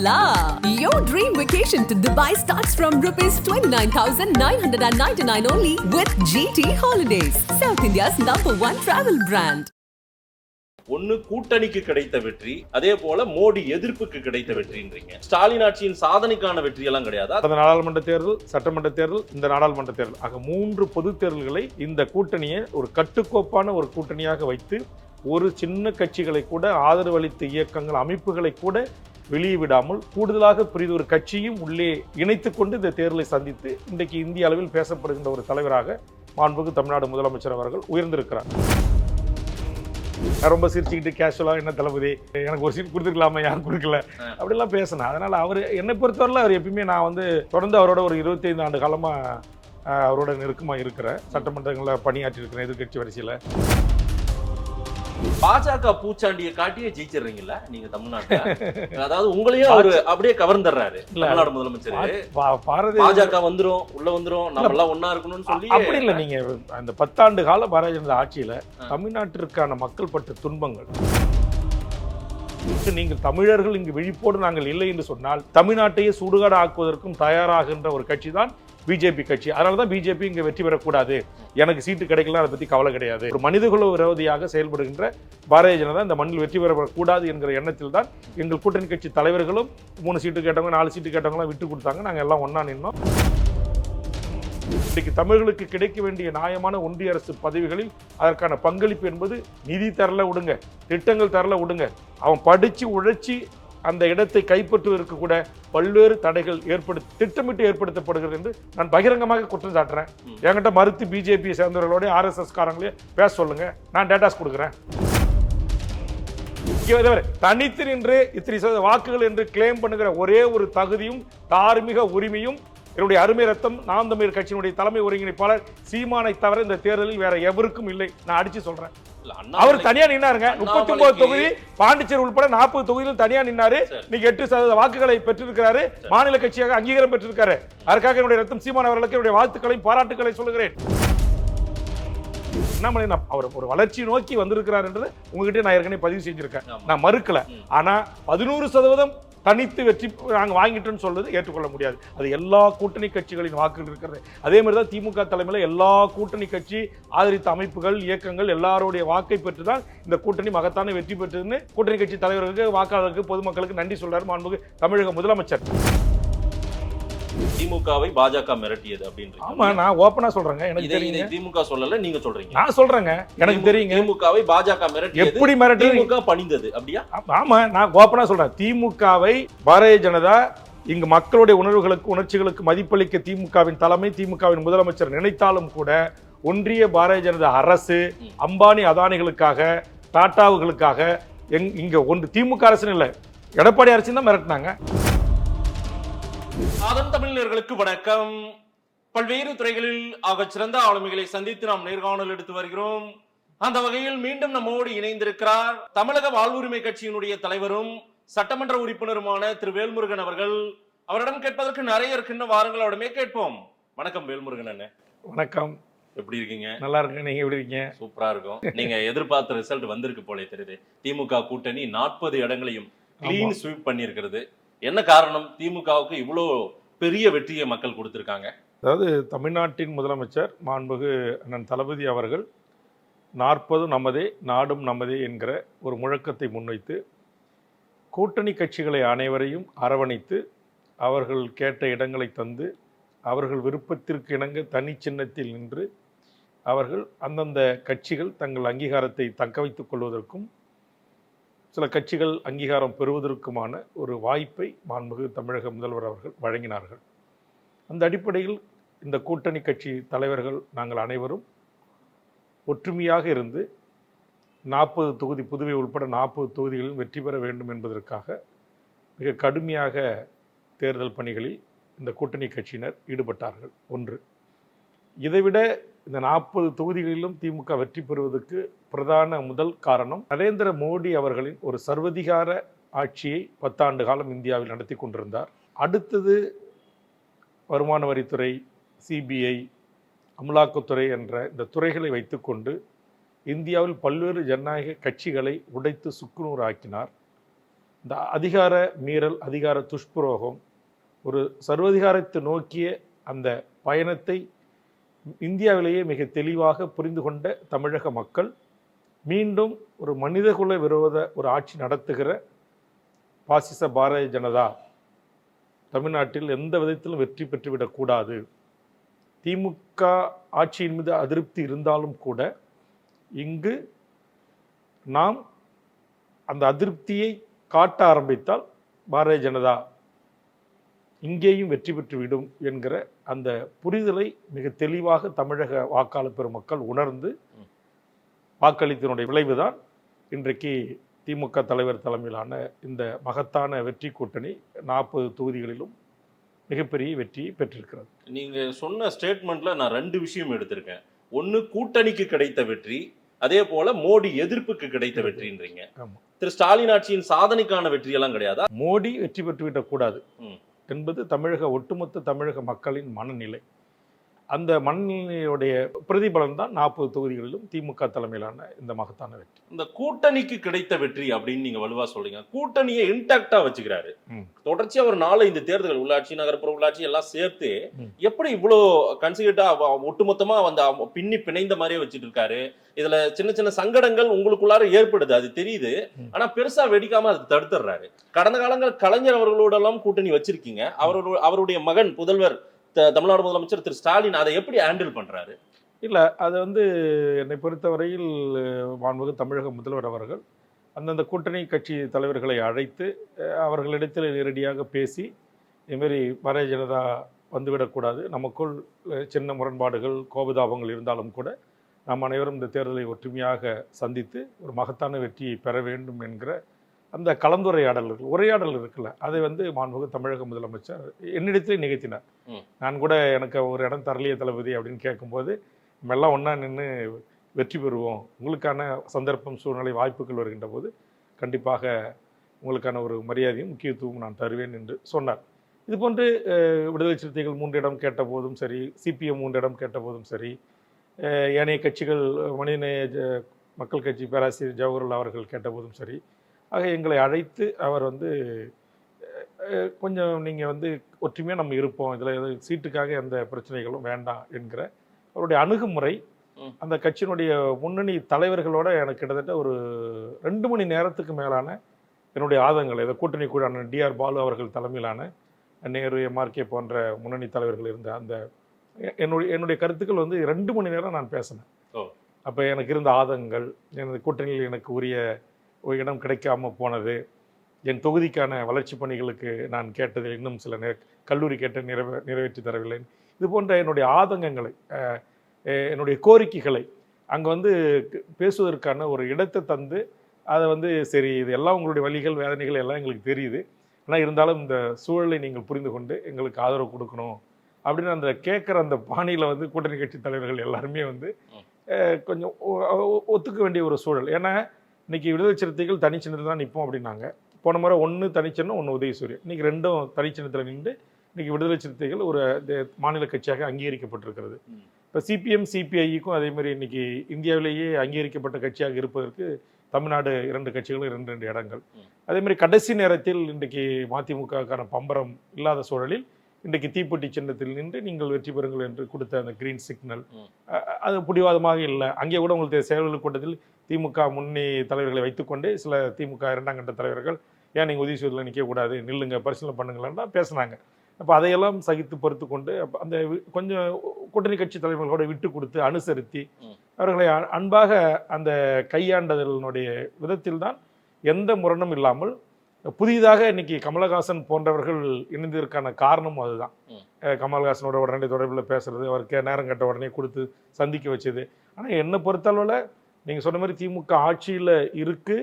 la! Your dream vacation to Dubai starts from ₹29,999 only with GT Holidays, South India's #1 travel brand. ஒன்னு கூட்டணிக்கு கிடைத்த வெற்றி, அதே போல மோடி எதிர்ப்புக்கு கிடைத்த வெற்றின்றீங்க. ஸ்டாலின் ஆட்சியின் சாதனைக்கான வெற்றி எல்லாம் கிடையாதா? அந்த நாடாளுமன்ற தேர்தல், சட்டமன்ற தேர்தல், இந்த நாடாளுமன்ற தேர்தல் ஆக 3 பொது தேர்தல்களை இந்த கூட்டணியை ஒரு கட்டுக்கோப்பான ஒரு கூட்டணியாக வைத்து ஒரு சின்ன கட்சிகளை கூட ஆதரவு அளித்த இயக்கங்கள், அமைப்புகளை கூட வெளியே விடாமல் கூடுதலாக பெரிய ஒரு கட்சியும் உள்ளே இணைத்துக் கொண்டு இந்த தேர்தலை சந்தித்து இன்றைக்கு இந்திய அளவில் பேசப்படுகின்ற ஒரு தலைவராக மாண்புமிகு தமிழ்நாடு முதலமைச்சர் அவர்கள் உயர்ந்திருக்கிறார். ரொம்ப சிரிச்சுக்கிட்டு கேஷுவலாக என்ன தளபதி எனக்கு ஒரு சீட் கொடுத்துருக்கலாமா, யாரும் கொடுக்கல அப்படிலாம் பேசினேன். அதனால் அவர் என்னை பொறுத்தவரையில் அவர் எப்பயுமே நான் தொடர்ந்து அவரோட ஒரு 25 ஆண்டு காலமாக அவரோட நெருக்கமாக இருக்கிறேன். சட்டமன்றங்களில் பணியாற்றி இருக்கிறேன் எதிர்கட்சி வரிசையில். பாஜக பூச்சாண்டியை காட்டியே ஜெயிச்சிடுறீங்கல்ல நீங்க தமிழ்நாட்டுல. அதாவது உங்களையும் அவரு அப்படியே கவர்ந்துடுறாரு தமிழ்நாடு முதலமைச்சர். பாஜக வந்துரும், உள்ள வந்துரும், நம்ம எல்லாம் ஒன்னா இருக்கணும்னு சொல்லி. அப்படி இல்லை, நீங்க அந்த 10 ஆண்டு கால பாரதிய ஜனதா ஆட்சியில தமிழ்நாட்டிற்கான மக்கள் பட்ட துன்பங்கள், நீங்கள் தமிழர்கள் இங்கு விழிப்போடு நாங்கள் இல்லை என்று சொன்னால் தமிழ்நாட்டையே சுடுகாடு ஆக்குவதற்கும் தயாராகின்ற ஒரு கட்சி தான் பிஜேபி கட்சி. அதனாலதான் பிஜேபி இங்க வெற்றி பெறக்கூடாது, எனக்கு சீட்டு கிடைக்கலாம், அதை பத்தி கவலை கிடையாது. ஒரு மனிதகுல விரோதியாக செயல்படுகின்ற பாரதிய ஜனதா இந்த மண்ணில் வெற்றி பெறக்கூடாது என்கிற எண்ணத்தில் தான் எங்கள் கூட்டணி கட்சி தலைவர்களும் 3 சீட்டு கேட்டவங்க 4 சீட்டு கேட்டவங்களாம் விட்டு கொடுத்தாங்க. நாங்கள் எல்லாம் ஒன்னா நின்னோம். இன்றைக்கு தமிழர்களுக்கு கிடைக்க வேண்டிய நியாயமான ஒன்றிய அரசு பதவிகளில் அதற்கான பங்களிப்பு என்பது நிதி தரல விடுங்க, திட்டங்கள் தரல விடுங்க, அவன் படிச்சு உழைச்சி அந்த இடத்தை கைப்பற்றுவதற்கு கூட பல்வேறு தடைகள் திட்டமிட்டு ஏற்படுத்தப்படுகிறது என்று நான் பகிரங்கமாக குற்றம் சாட்டுறேன். என்கிட்ட மறுத்து பிஜேபியை சேர்ந்தவர்களோட RSS காரங்களே பேச சொல்லுங்க, நான் டேட்டாஸ் கொடுக்குறேன். தனித்து நின்று இத்தனை வாக்குகள் என்று கிளைம் பண்ணுகிற ஒரே ஒரு தகுதியும் தார்மீக உரிமையும் என்னுடைய அருமை ரத்தம் நாம் தமிழர் கட்சியினுடைய தலைமை ஒருங்கிணைப்பாளர் சீமானை தவிர இந்த தேர்தலில் வேற எவருக்கும் இல்லை. நான் அடிச்சு சொல்றேன். அவர் தனியா நின்னாருங்க. 39 தொகுதி, பாண்டிச்சேரி உட்பட 40 தொகுதியில் தனியா நின்னாரு. நீங்க 8% வாக்குகளை பெற்றிருக்கிறாரு, மாநில கட்சியாக அங்கீகாரம் பெற்றிருக்காரு. அதற்காக என்னுடைய ரத்தம் சீமான் அவர்களுக்கு என்னுடைய வாழ்த்துக்களையும் பாராட்டுக்களை சொல்லுகிறேன். அவர் ஒரு வளர்ச்சி நோக்கி வந்திருக்கிறார் என்று உங்ககிட்ட நான் ஏற்கனவே பதிவு செஞ்சிருக்கேன், நான் மறுக்கல. ஆனா 11% தனித்து வெற்றி நாங்கள் வாங்கிட்டோன்னு சொல்றது ஏற்றுக்கொள்ள முடியாது. அது எல்லா கூட்டணி கட்சிகளின் வாக்குகள் இருக்கிறது. அதே மாதிரி தான் திமுக தலைமையில் எல்லா கூட்டணி கட்சி ஆதரித்த அமைப்புகள், இயக்கங்கள் எல்லாருடைய வாக்கை பெற்றுதான் இந்த கூட்டணி மகத்தான வெற்றி பெற்றதுன்னு கூட்டணி கட்சி தலைவர்களுக்கு, வாக்காளர்களுக்கு, பொதுமக்களுக்கு நன்றி சொல்றாரு மாண்புமிகு தமிழக முதலமைச்சர். திமுகவை பாஜக மிரட்டியது அப்படின்னு. ஆமா, நான் ஓபனா சொல்றேங்க. எனக்கு தெரியுங்க. திமுக சொல்லல, நீங்க சொல்றீங்க. நான் சொல்றேங்க, எனக்கு தெரியுங்க. திமுகவை பாஜக மிரட்டியது. எப்படி மிரட்டி? திமுக பணிந்தது அப்படியா? ஆமா, நான் ஓபனா சொல்றேன். திமுகவை பாரதிய ஜனதா இங்கு மக்களுடைய உணர்ச்சிகளுக்கு மதிப்பளிக்க திமுகவின் தலைமை, திமுகவின் முதலமைச்சர் நினைத்தாலும் கூட ஒன்றிய பாரதிய ஜனதா அரசு அம்பானி அதானிகளுக்காக, டாட்டாவுகளுக்காக இங்க ஒன்று திமுக அரசு இல்ல, எடப்பாடி அரசு தான் மிரட்டினாங்க. ஆதன் தமிழர்களுக்கு வணக்கம். பல்வேறு துறைகளில் ஆக சிறந்த ஆளுமைகளை சந்தித்து நாம் நேர்காணல் எடுத்து வருகிறோம். அந்த வகையில் மீண்டும் நம்மோடு இணைந்திருக்கிறார் தமிழக வாழ்வுரிமை கட்சியினுடைய தலைவரும் சட்டமன்ற உறுப்பினருமான திரு வேல்முருகன் அவர்கள். அவரிடம் கேட்பதற்கு நிறைய இருக்கின்ற வாரங்கள் அவரிடமே கேட்போம். வணக்கம் வேல்முருகன் அண்ணே. வணக்கம். எப்படி இருக்கீங்க? நல்லா இருக்கு. நீங்க எப்படி இருக்கீங்க? சூப்பரா இருக்கும். நீங்க எதிர்பார்த்த ரிசல்ட் வந்திருக்கு போலே தெரியுது. திமுக கூட்டணி 40 இடங்களையும் கிளீன் ஸ்வீப் பண்ணி இருக்கிறது. என்ன காரணம்? திமுகவுக்கு இவ்வளோ பெரிய வெற்றியை மக்கள் கொடுத்திருக்காங்க. அதாவது தமிழ்நாட்டின் முதலமைச்சர் மாண்புமிகு அண்ணன் தளபதி அவர்கள் 40 நமதே, நாடும் நமதே என்கிற ஒரு முழக்கத்தை முன்வைத்து கூட்டணி கட்சிகளை அனைவரையும் அரவணைத்து அவர்கள் கேட்ட இடங்களை தந்து அவர்கள் விருப்பத்திற்கு இணங்க தனி சின்னத்தில் நின்று அவர்கள் அந்தந்த கட்சிகள் தங்கள் அங்கீகாரத்தை தக்க வைத்துக் கொள்வதற்கும் சில கட்சிகள் அங்கீகாரம் பெறுவதற்குமான ஒரு வாய்ப்பை மாண்புமிகு தமிழக முதல்வர் அவர்கள் வழங்கினார்கள். அந்த அடிப்படையில் இந்த கூட்டணி கட்சி தலைவர்கள் நாங்கள் அனைவரும் ஒற்றுமையாக இருந்து 40 தொகுதி, புதுவை உட்பட 40 தொகுதிகளில் வெற்றி பெற வேண்டும் என்பதற்காக மிக கடுமையாக தேர்தல் பணிகளில் இந்த கூட்டணி கட்சியினர் ஈடுபட்டார்கள். ஒன்று. இதைவிட இந்த 40 தொகுதிகளிலும் திமுக வெற்றி பெறுவதற்கு பிரதான முதல் காரணம் நரேந்திர மோடி அவர்களின் ஒரு சர்வதிகார ஆட்சியை 10 ஆண்டு காலம் இந்தியாவில் நடத்தி கொண்டிருந்தார். அடுத்தது வருமான வரித்துறை, சிபிஐ, அமலாக்கத்துறை என்ற இந்த துறைகளை வைத்துக்கொண்டு இந்தியாவில் பல்வேறு ஜனநாயக கட்சிகளை உடைத்து சுக்குநூறாக்கினார். இந்த அதிகார மீறல், அதிகார துஷ்பிரயோகம், ஒரு சர்வதிகாரத்தை நோக்கிய அந்த பயணத்தை இந்தியாவிலேயே மிக தெளிவாக புரிந்து கொண்ட தமிழக மக்கள் மீண்டும் ஒரு மனிதகுல விரோத ஒரு ஆட்சி நடத்துகிற பாசிச பாரதிய ஜனதா தமிழ்நாட்டில் எந்த விதத்திலும் வெற்றி பெற்றுவிடக்கூடாது. திமுக ஆட்சியின் மீது அதிருப்தி இருந்தாலும் கூட இங்கு நாம் அந்த அதிருப்தியை காட்ட ஆரம்பித்தால் பாரதிய ஜனதா இங்கேயும் வெற்றி பெற்றுவிடும் என்கிற அந்த புரிதலை மிக தெளிவாக தமிழக வாக்காளர் பெருமக்கள் உணர்ந்து வாக்களித்தனுடைய விளைவுதான் இன்றைக்கு திமுக தலைவர் தலைமையிலான இந்த மகத்தான வெற்றி கூட்டணி 40 தொகுதிகளிலும் மிகப்பெரிய வெற்றியை பெற்றிருக்கிறது. நீங்க சொன்ன ஸ்டேட்மெண்ட்ல நான் 2 விஷயம் எடுத்திருக்கேன். ஒன்னு கூட்டணிக்கு கிடைத்த வெற்றி, அதே போல மோடி எதிர்ப்புக்கு கிடைத்த வெற்றின்றீங்க. திரு ஸ்டாலின் ஆட்சியின் சாதனைக்கான வெற்றி எல்லாம் கிடையாதா? மோடி வெற்றி பெற்றுவிடக் கூடாது என்பது ஒட்டுமொத்த தமிழக மக்களின் மனநிலை. அந்த மனநிலையுடைய பிரதிபலன் தான் 40 தொகுதிகளிலும் திமுக தலைமையிலான இந்த மகத்தான வெற்றி. இந்த கூட்டணிக்கு கிடைத்த வெற்றி அப்படின்னு நீங்க வலுவா சொல்றீங்க. கூட்டணியை இன்டாக்டா வச்சுக்கிறாரு. தொடர்ச்சியா ஒரு 4-5 தேர்தல்கள், உள்ளாட்சி, நகர்ப்புற உள்ளாட்சி எல்லாம் சேர்த்து எப்படி இவ்வளவு கன்சிடா ஒட்டுமொத்தமா வந்து பின்னி பிணைந்த மாதிரியே வச்சுட்டு இருக்காரு. இதுல சின்ன சின்ன சங்கடங்கள் உங்களுக்குள்ளார ஏற்படுது, அது தெரியுது. ஆனா பெருசா வெடிக்காம அது தடுத்துறாரு. கடந்த காலங்கள் கலைஞர் அவர்களோட எல்லாம் கூட்டணி வச்சிருக்கீங்க. அவருடைய மகன் புதல்வர் தமிழ்நாடு முதலமைச்சர் திரு ஸ்டாலின் அதை எப்படி ஹேண்டில் பண்றாரு? இல்லை, அது வந்து என்னை பொறுத்தவரையில் மாண்புமிகு தமிழக முதல்வர் அவர்கள் அந்தந்த கூட்டணி கட்சி தலைவர்களை அழைத்து அவர்களிடத்தில் நேரடியாக பேசி இதுமாரி பாரதிய ஜனதா வந்துவிடக்கூடாது, நமக்குள் சின்ன முரண்பாடுகள் கோபதாபங்கள் இருந்தாலும் கூட நாம் அனைவரும் இந்த தேர்தலை ஒற்றுமையாக சந்தித்து ஒரு மகத்தான வெற்றியை பெற வேண்டும் என்கிற அந்த உரையாடல் இருக்குல்ல, அதை வந்து மாண்புமிகு தமிழக முதலமைச்சர் என்னிடத்திலே நிகழ்த்தினார். நான் கூட எனக்கு ஒரு இடம் தரலையே தளபதி அப்படின்னு கேட்கும்போது, நம்ம எல்லாம் ஒன்றா நின்று வெற்றி பெறுவோம், உங்களுக்கான சந்தர்ப்பம், சூழ்நிலை, வாய்ப்புகள் வருகின்ற போது கண்டிப்பாக உங்களுக்கான ஒரு மரியாதையும் முக்கியத்துவம் நான் தருவேன் என்று சொன்னார். இதுபோன்று விடுதலை சிறுத்தைகள் 3 இடம் கேட்ட போதும் சரி, சிபிஎம் 3 இடம் கேட்ட போதும் சரி, ஏனைய கட்சிகள் மனிதநேய மக்கள் கட்சி பேராசிரியர் ஜவஹர்லால் அவர்கள் கேட்ட போதும் சரி, ஆக எங்களை அழைத்து அவர் வந்து கொஞ்சம் நீங்கள் வந்து ஒற்றுமையாக நம்ம இருப்போம், இதில் சீட்டுக்காக எந்த பிரச்சனைகளும் வேண்டாம் என்கிற அவருடைய அணுகுமுறை அந்த கட்சியினுடைய முன்னணி தலைவர்களோட எனக்கு கிட்டத்தட்ட ஒரு 2 மணி நேரத்துக்கு மேலான என்னுடைய ஆதங்கள், இதை கூட்டணி கூட டிஆர் பாலு அவர்கள் தலைமையிலான நேரு, எம்ஆர்கே போன்ற முன்னணி தலைவர்கள் இருந்த அந்த என்னுடைய கருத்துக்கள் வந்து 2 மணி நேரம் நான் பேசினேன். அப்போ எனக்கு இருந்த ஆதங்கள், எனது கூட்டணியில் எனக்கு உரிய ஒரு இடம் கிடைக்காம போனது, என் தொகுதிக்கான வளர்ச்சி பணிகளுக்கு நான் கேட்டதில் இன்னும் சில கல்லூரி கேட்ட நிறைவேற்றி தரவில்லை, இது போன்ற என்னுடைய ஆதங்கங்களை, என்னுடைய கோரிக்கைகளை அங்கே வந்து பேசுவதற்கான ஒரு இடத்தை தந்து அதை வந்து சரி, இது எல்லாம் உங்களுடைய வலிகள் வேதனைகள் எல்லாம் எங்களுக்கு தெரியுது, ஆனால் இருந்தாலும் இந்த சூழலை நீங்கள் புரிந்து கொண்டு எங்களுக்கு ஆதரவு கொடுக்கணும் அப்படின்னு அந்த கேட்குற அந்த பாணியில் வந்து கூட்டணி கட்சி தலைவர்கள் எல்லாருமே வந்து கொஞ்சம் ஒத்துக்க வேண்டிய ஒரு சூழல். ஏன்னா இன்றைக்கி விடுதலை சிறுத்தைகள் தனிச்சின்னத்தில் தான் நிற்போம் அப்படின்னாங்க. போன முறை 1 தனிச்சின்னம் 1 உதயசூரியன், இன்றைக்கி 2ம் தனிச்சின்னத்தில் நின்று இன்றைக்கி விடுதலை சிறுத்தைகள் ஒரு மாநில கட்சியாக அங்கீகரிக்கப்பட்டிருக்கிறது. இப்போ சிபிஎம் சிபிஐக்கும் அதேமாதிரி இன்றைக்கி இந்தியாவிலேயே அங்கீகரிக்கப்பட்ட கட்சியாக இருப்பதற்கு தமிழ்நாடு 2 கட்சிகளும் 2 இடங்கள். அதேமாதிரி கடைசி நேரத்தில் இன்றைக்கு மதிமுகவுக்கான பம்பரம் இல்லாத சூழலில் இன்றைக்கு தீப்பெட்டி சின்னத்தில் நின்று நீங்கள் வெற்றி பெறுங்கள் என்று கொடுத்த அந்த கிரீன் சிக்னல் அது பிடிவாதமாக இல்லை. அங்கே கூட உங்களுக்கு செயல்கள் கூட்டத்தில் திமுக முன்னணி தலைவர்களை வைத்துக்கொண்டே சில திமுக 2ஆம் கட்ட தலைவர்கள் ஏன் நீங்கள் உதயசூரில் நிற்கக்கூடாது, நில்லுங்க, பரிசீலனை பண்ணுங்களா பேசுனாங்க. அப்போ அதையெல்லாம் சகித்து பொறுத்து கொண்டு அந்த கொஞ்சம் கூட்டணி கட்சி தலைவர்களோட விட்டு கொடுத்து அனுசரித்து அவர்களை அன்பாக அந்த கையாண்டதனுடைய விதத்தில் தான் எந்த முரணும் இல்லாமல் புதிதாக இன்னைக்கு கமலஹாசன் போன்றவர்கள் இணைந்ததற்கான காரணமும் அதுதான். கமலஹாசனோட உடனே தொடர்பில் பேசுறது, அவருக்கு நேரம் கட்ட உடனே கொடுத்து சந்திக்க வச்சது. ஆனால் என்னை பொறுத்தளவில் நீங்கள் சொன்ன மாதிரி திமுக ஆட்சியில் இருக்கு,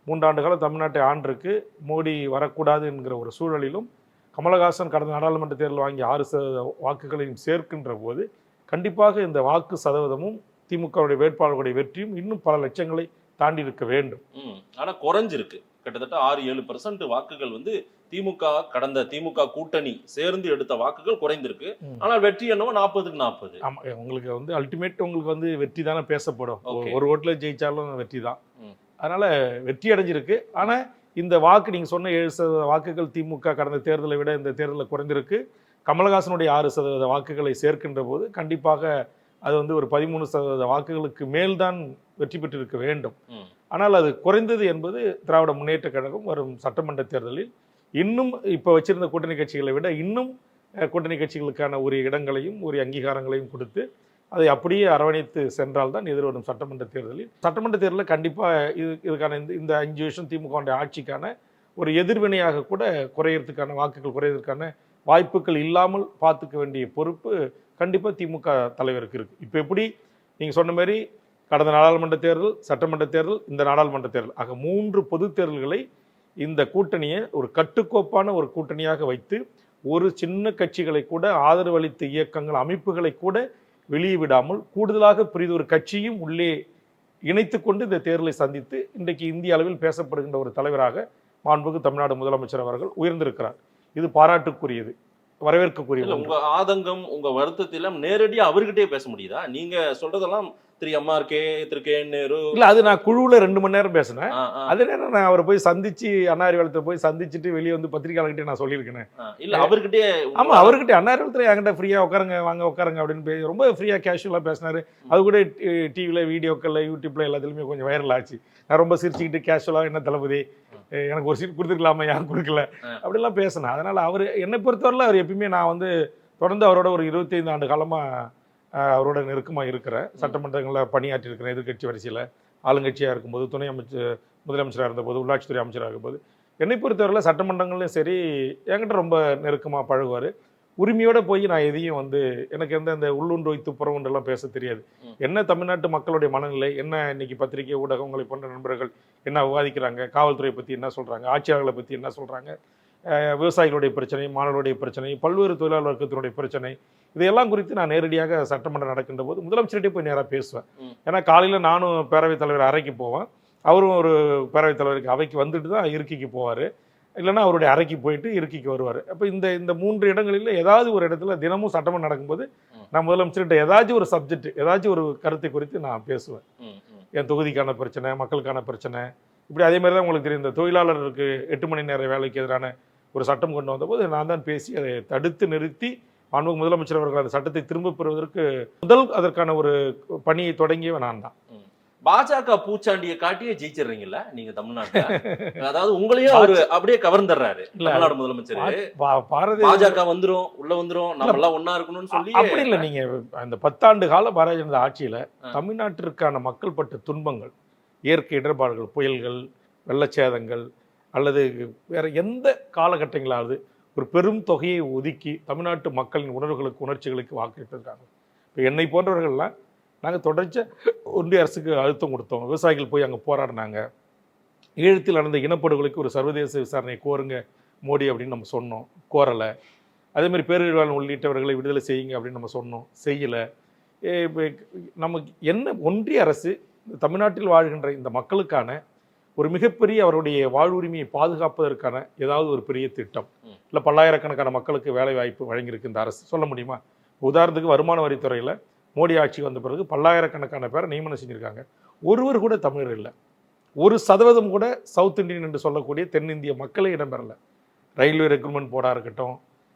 3 ஆண்டு காலம் தமிழ்நாட்டை ஆண்டிருக்கு, மோடி வரக்கூடாது என்கிற ஒரு சூழலிலும் கமலஹாசன் கடந்த நாடாளுமன்ற தேர்தல் வாங்கி 6% வாக்குகளையும் சேர்க்கின்ற போது கண்டிப்பாக இந்த வாக்கு சதவீதமும் திமுகவுடைய வேட்பாளர்களுடைய வெற்றியும் இன்னும் பல லட்சங்களை தாண்டி இருக்க வேண்டும். ஆனால் குறைஞ்சிருக்கு. கிட்டத்தட்ட 6-7% வாக்குகள் வந்து திமுக கூட்டணி சேர்ந்து எடுத்த வாக்குகள் குறைந்திருக்கு. ஆனால் வெற்றி என்னவோ 40-40. ஆமா, உங்களுக்கு வந்து அல்டிமேட் உங்களுக்கு வந்து வெற்றி தானே பேசப்படும். ஒரு ஓட்டுல ஜெயிச்சாலும் வெற்றி தான். அதனால வெற்றி அடைஞ்சிருக்கு. ஆனா இந்த வாக்கு நீங்கள் சொன்ன 7% வாக்குகள் திமுக கடந்த தேர்தலை விட இந்த தேர்தலில் குறைந்திருக்கு. கமலஹாசனுடைய 6% வாக்குகளை சேர்க்கின்ற போது கண்டிப்பாக அது வந்து ஒரு 13% வாக்குகளுக்கு மேல்தான் வெற்றி பெற்றிருக்க வேண்டும். ஆனால் அது குறைந்தது என்பது திராவிட முன்னேற்ற கழகம் வரும் சட்டமன்ற தேர்தலில் இன்னும் இப்போ வச்சிருந்த கூட்டணி கட்சிகளை விட இன்னும் கூட்டணி கட்சிகளுக்கான உரிய இடங்களையும் உரிய அங்கீகாரங்களையும் கொடுத்து அதை அப்படியே அரவணைத்து சென்றால்தான் எதிர்வரும் சட்டமன்ற தேர்தலில் கண்டிப்பாக இதுக்கான இந்த 5 வருஷம் திமுக ஆட்சிக்கான ஒரு எதிர்வினையாக கூட குறையறதுக்கான வாக்குகள் குறையறதுக்கான வாய்ப்புகள் இல்லாமல் பார்த்துக்க வேண்டிய பொறுப்பு கண்டிப்பாக திமுக தலைவருக்கு இருக்குது. இப்போ எப்படி நீங்கள் சொன்ன மாதிரி கடந்த நாடாளுமன்ற தேர்தல், சட்டமன்ற தேர்தல், இந்த நாடாளுமன்ற தேர்தல் ஆக 3 பொது தேர்தல்களை இந்த கூட்டணியை ஒரு கட்டுக்கோப்பான ஒரு கூட்டணியாக வைத்து ஒரு சின்ன கட்சிகளை கூட ஆதரவு அளித்த இயக்கங்கள் அமைப்புகளை கூட வெளியே விடாமல் கூடுதலாக ஒரு கட்சியும் உள்ளே இணைத்து கொண்டு இந்த தேர்தலை சந்தித்து இன்றைக்கு இந்திய அளவில் பேசப்படுகின்ற ஒரு தலைவராக மாண்புமிகு தமிழ்நாடு முதலமைச்சர் அவர்கள் உயர்ந்திருக்கிறார். இது பாராட்டுக்குரியது, வரவேற்கக்கூடிய. உங்க ஆதங்கம் உங்க வருத்தத்திலும் நேரடியா அவர்கிட்டயே பேச முடியுதா? நீங்க சொல்றதெல்லாம் திரு எம்ஆர்கே, திரு கே நேரு இல்ல, அது நான் குழுவுல 2 மணி நேரம் பேசினேன். அதே நேரம் நான் அவரை போய் சந்திச்சு அண்ணாரிவாளத்தை போய் சந்திச்சுட்டு வெளியே வந்து பத்திரிகையாளர்கிட்ட நான் சொல்லியிருக்கேன். இல்ல அவர்கிட்டே ஆமா, அவர்கிட்ட அண்ணாரிவாளத்துல என்கிட்ட ஃப்ரீயா உட்காருங்க, வாங்க உட்காருங்க அப்படின்னு ரொம்ப ஃப்ரீயா கேஷுவலா பேசினாரு. அது கூட டிவில வீடியோக்கள்ல யூடியூப்ல எல்லாத்துலயுமே கொஞ்சம் வைரல் ஆச்சு. நான் ரொம்ப சிரிச்சுக்கிட்டு கேஷுவலா என்ன தளபதி எனக்கு ஒரு சீட் கொடுத்துருக்கலாமா, ஏன் கொடுக்கல அப்படிலாம் பேசினேன். அதனால அவர் என்னை பொறுத்தவரையில் அவர் எப்பயுமே நான் வந்து தொடர்ந்து அவரோட ஒரு 25 ஆண்டு காலமாக அவரோட நெருக்கமாக இருக்கிறேன். சட்டமன்றங்களில் பணியாற்றி இருக்கிறேன். எதிர்கட்சி வரிசையில் ஆளுங்கட்சியாக இருக்கும்போது, துணை முதலமைச்சராக இருந்தபோது, உள்ளாட்சித்துறை அமைச்சராக இருக்கும்போது என்னை பொறுத்தவரையில் சட்டமன்றங்கள்லையும் சரி என்கிட்ட ரொம்ப நெருக்கமாக பழகுவார். உரிமையோடு போய் நான் எதையும் வந்து எனக்கு இந்த உள்ளுண்டு வைத்து புறவுண்டெல்லாம் பேச தெரியாது. என்ன தமிழ்நாட்டு மக்களுடைய மனநிலை என்ன, இன்னைக்கு பத்திரிகை ஊடகங்களை போன்ற நண்பர்கள் என்ன விவாதிக்கிறாங்க, காவல்துறை பற்றி என்ன சொல்கிறாங்க, ஆட்சியாளர்களை பற்றி என்ன சொல்கிறாங்க, விவசாயிகளுடைய பிரச்சனை, மாணவர்களுடைய பிரச்சனை, பல்வேறு தொழிலாளர் வர்க்கத்தினுடைய பிரச்சனை, இதையெல்லாம் குறித்து நான் நேரடியாக சட்டமன்றம் நடக்கின்ற போது முதலமைச்சர்கிட்டே போய் நேராக பேசுவேன். ஏன்னா காலையில் நானும் பேரவைத் தலைவர் அறைக்கு போவேன், அவரும் ஒரு பேரவைத் தலைவருக்கு அவைக்கு வந்துட்டு தான் இருக்கைக்கு போவார், இல்லைன்னா அவருடைய அறைக்கு போயிட்டு இருக்கைக்கு வருவார். அப்போ இந்த 3 இடங்களில் ஏதாவது ஒரு இடத்துல தினமும் சட்டமன்றம் நடக்கும்போது நான் முதலமைச்சர்கிட்ட ஏதாச்சும் ஒரு சப்ஜெக்ட், ஏதாச்சும் ஒரு கருத்தை குறித்து நான் பேசுவேன். என் தொகுதிக்கான பிரச்சனை, மக்களுக்கான பிரச்சனை, இப்படி அதே மாதிரி தான் உங்களுக்கு தெரியும். இந்த தொழிலாளருக்கு 8 மணி நேர வேலைக்கு எதிரான ஒரு சட்டம் கொண்டு வந்தபோது நான் தான் பேசி அதை தடுத்து நிறுத்தி மாண்புமிகு முதலமைச்சர் அவர்கள் அந்த சட்டத்தை திரும்ப பெறுவதற்கு அதற்கான ஒரு பணியை தொடங்கியவன் நான் தான். பாஜக பூச்சாண்டியை காட்டியே ஜெயிச்சிடுறீங்கல்ல நீங்க தமிழ்நாட்டுல. அதாவது உங்களையும் அவரு அப்படியே கவர்ந்துடுறாரு தமிழ்நாடு முதலமைச்சர். பாஜக வந்துரும், உள்ள வந்துரும், நம்ம எல்லாம் ஒன்னா இருக்கணும்னு சொல்லி அப்படி இல்லை. நீங்க அந்த 10 ஆண்டு கால பாரதிய ஜனதா ஆட்சியில தமிழ்நாட்டிற்கான மக்கள் பட்ட துன்பங்கள், இயற்கை இடர்பாடுகள், புயல்கள், வெள்ளச்சேதங்கள் அல்லது வேற எந்த காலகட்டங்களாவது ஒரு பெரும் தொகையை ஒதுக்கி தமிழ்நாட்டு மக்களின் உணர்வுகளுக்கு உணர்ச்சிகளுக்கு வாக்களித்திருக்காங்க. இப்போ என்னை போன்றவர்கள்லாம் நாங்கள் தொடர்ச்சியாக ஒன்றிய அரசுக்கு அழுத்தம் கொடுத்தோம். விவசாயிகள் போய் அங்கே போராடினாங்க. ஈழத்தில் நடந்த இனப்படுகொலைக்கு ஒரு சர்வதேச விசாரணை கோருங்க மோடி அப்படின்னு நம்ம சொன்னோம், கோரலை. அதேமாதிரி பேரறிவாளன் உள்ளிட்டவர்களை விடுதலை செய்யுங்க அப்படின்னு நம்ம சொன்னோம், செய்யலை. நமக்கு என்ன, ஒன்றிய அரசு தமிழ்நாட்டில் வாழ்கின்ற இந்த மக்களுக்கான ஒரு மிகப்பெரிய அவருடைய வாழ்வுரிமையை பாதுகாப்பதற்கான ஏதாவது ஒரு பெரிய திட்டம் இல்லை பல்லாயிரக்கணக்கான மக்களுக்கு வேலை வாய்ப்பு வழங்கியிருக்கு இந்த அரசு, சொல்ல முடியுமா? உதாரணத்துக்கு வருமான வரித்துறையில் மோடி ஆட்சி வந்த பிறகு பல்லாயிரக்கணக்கான பேரை நியமனம் செஞ்சுருக்காங்க. ஒருவர் கூட தமிழர் இல்லை. 1% கூட சவுத் இந்தியன் என்று சொல்லக்கூடிய தென்னிந்திய மக்களே இடம்பெறலை. ரயில்வே ரெக்ரூட்மெண்ட் போர்டாக இருக்கட்டும்,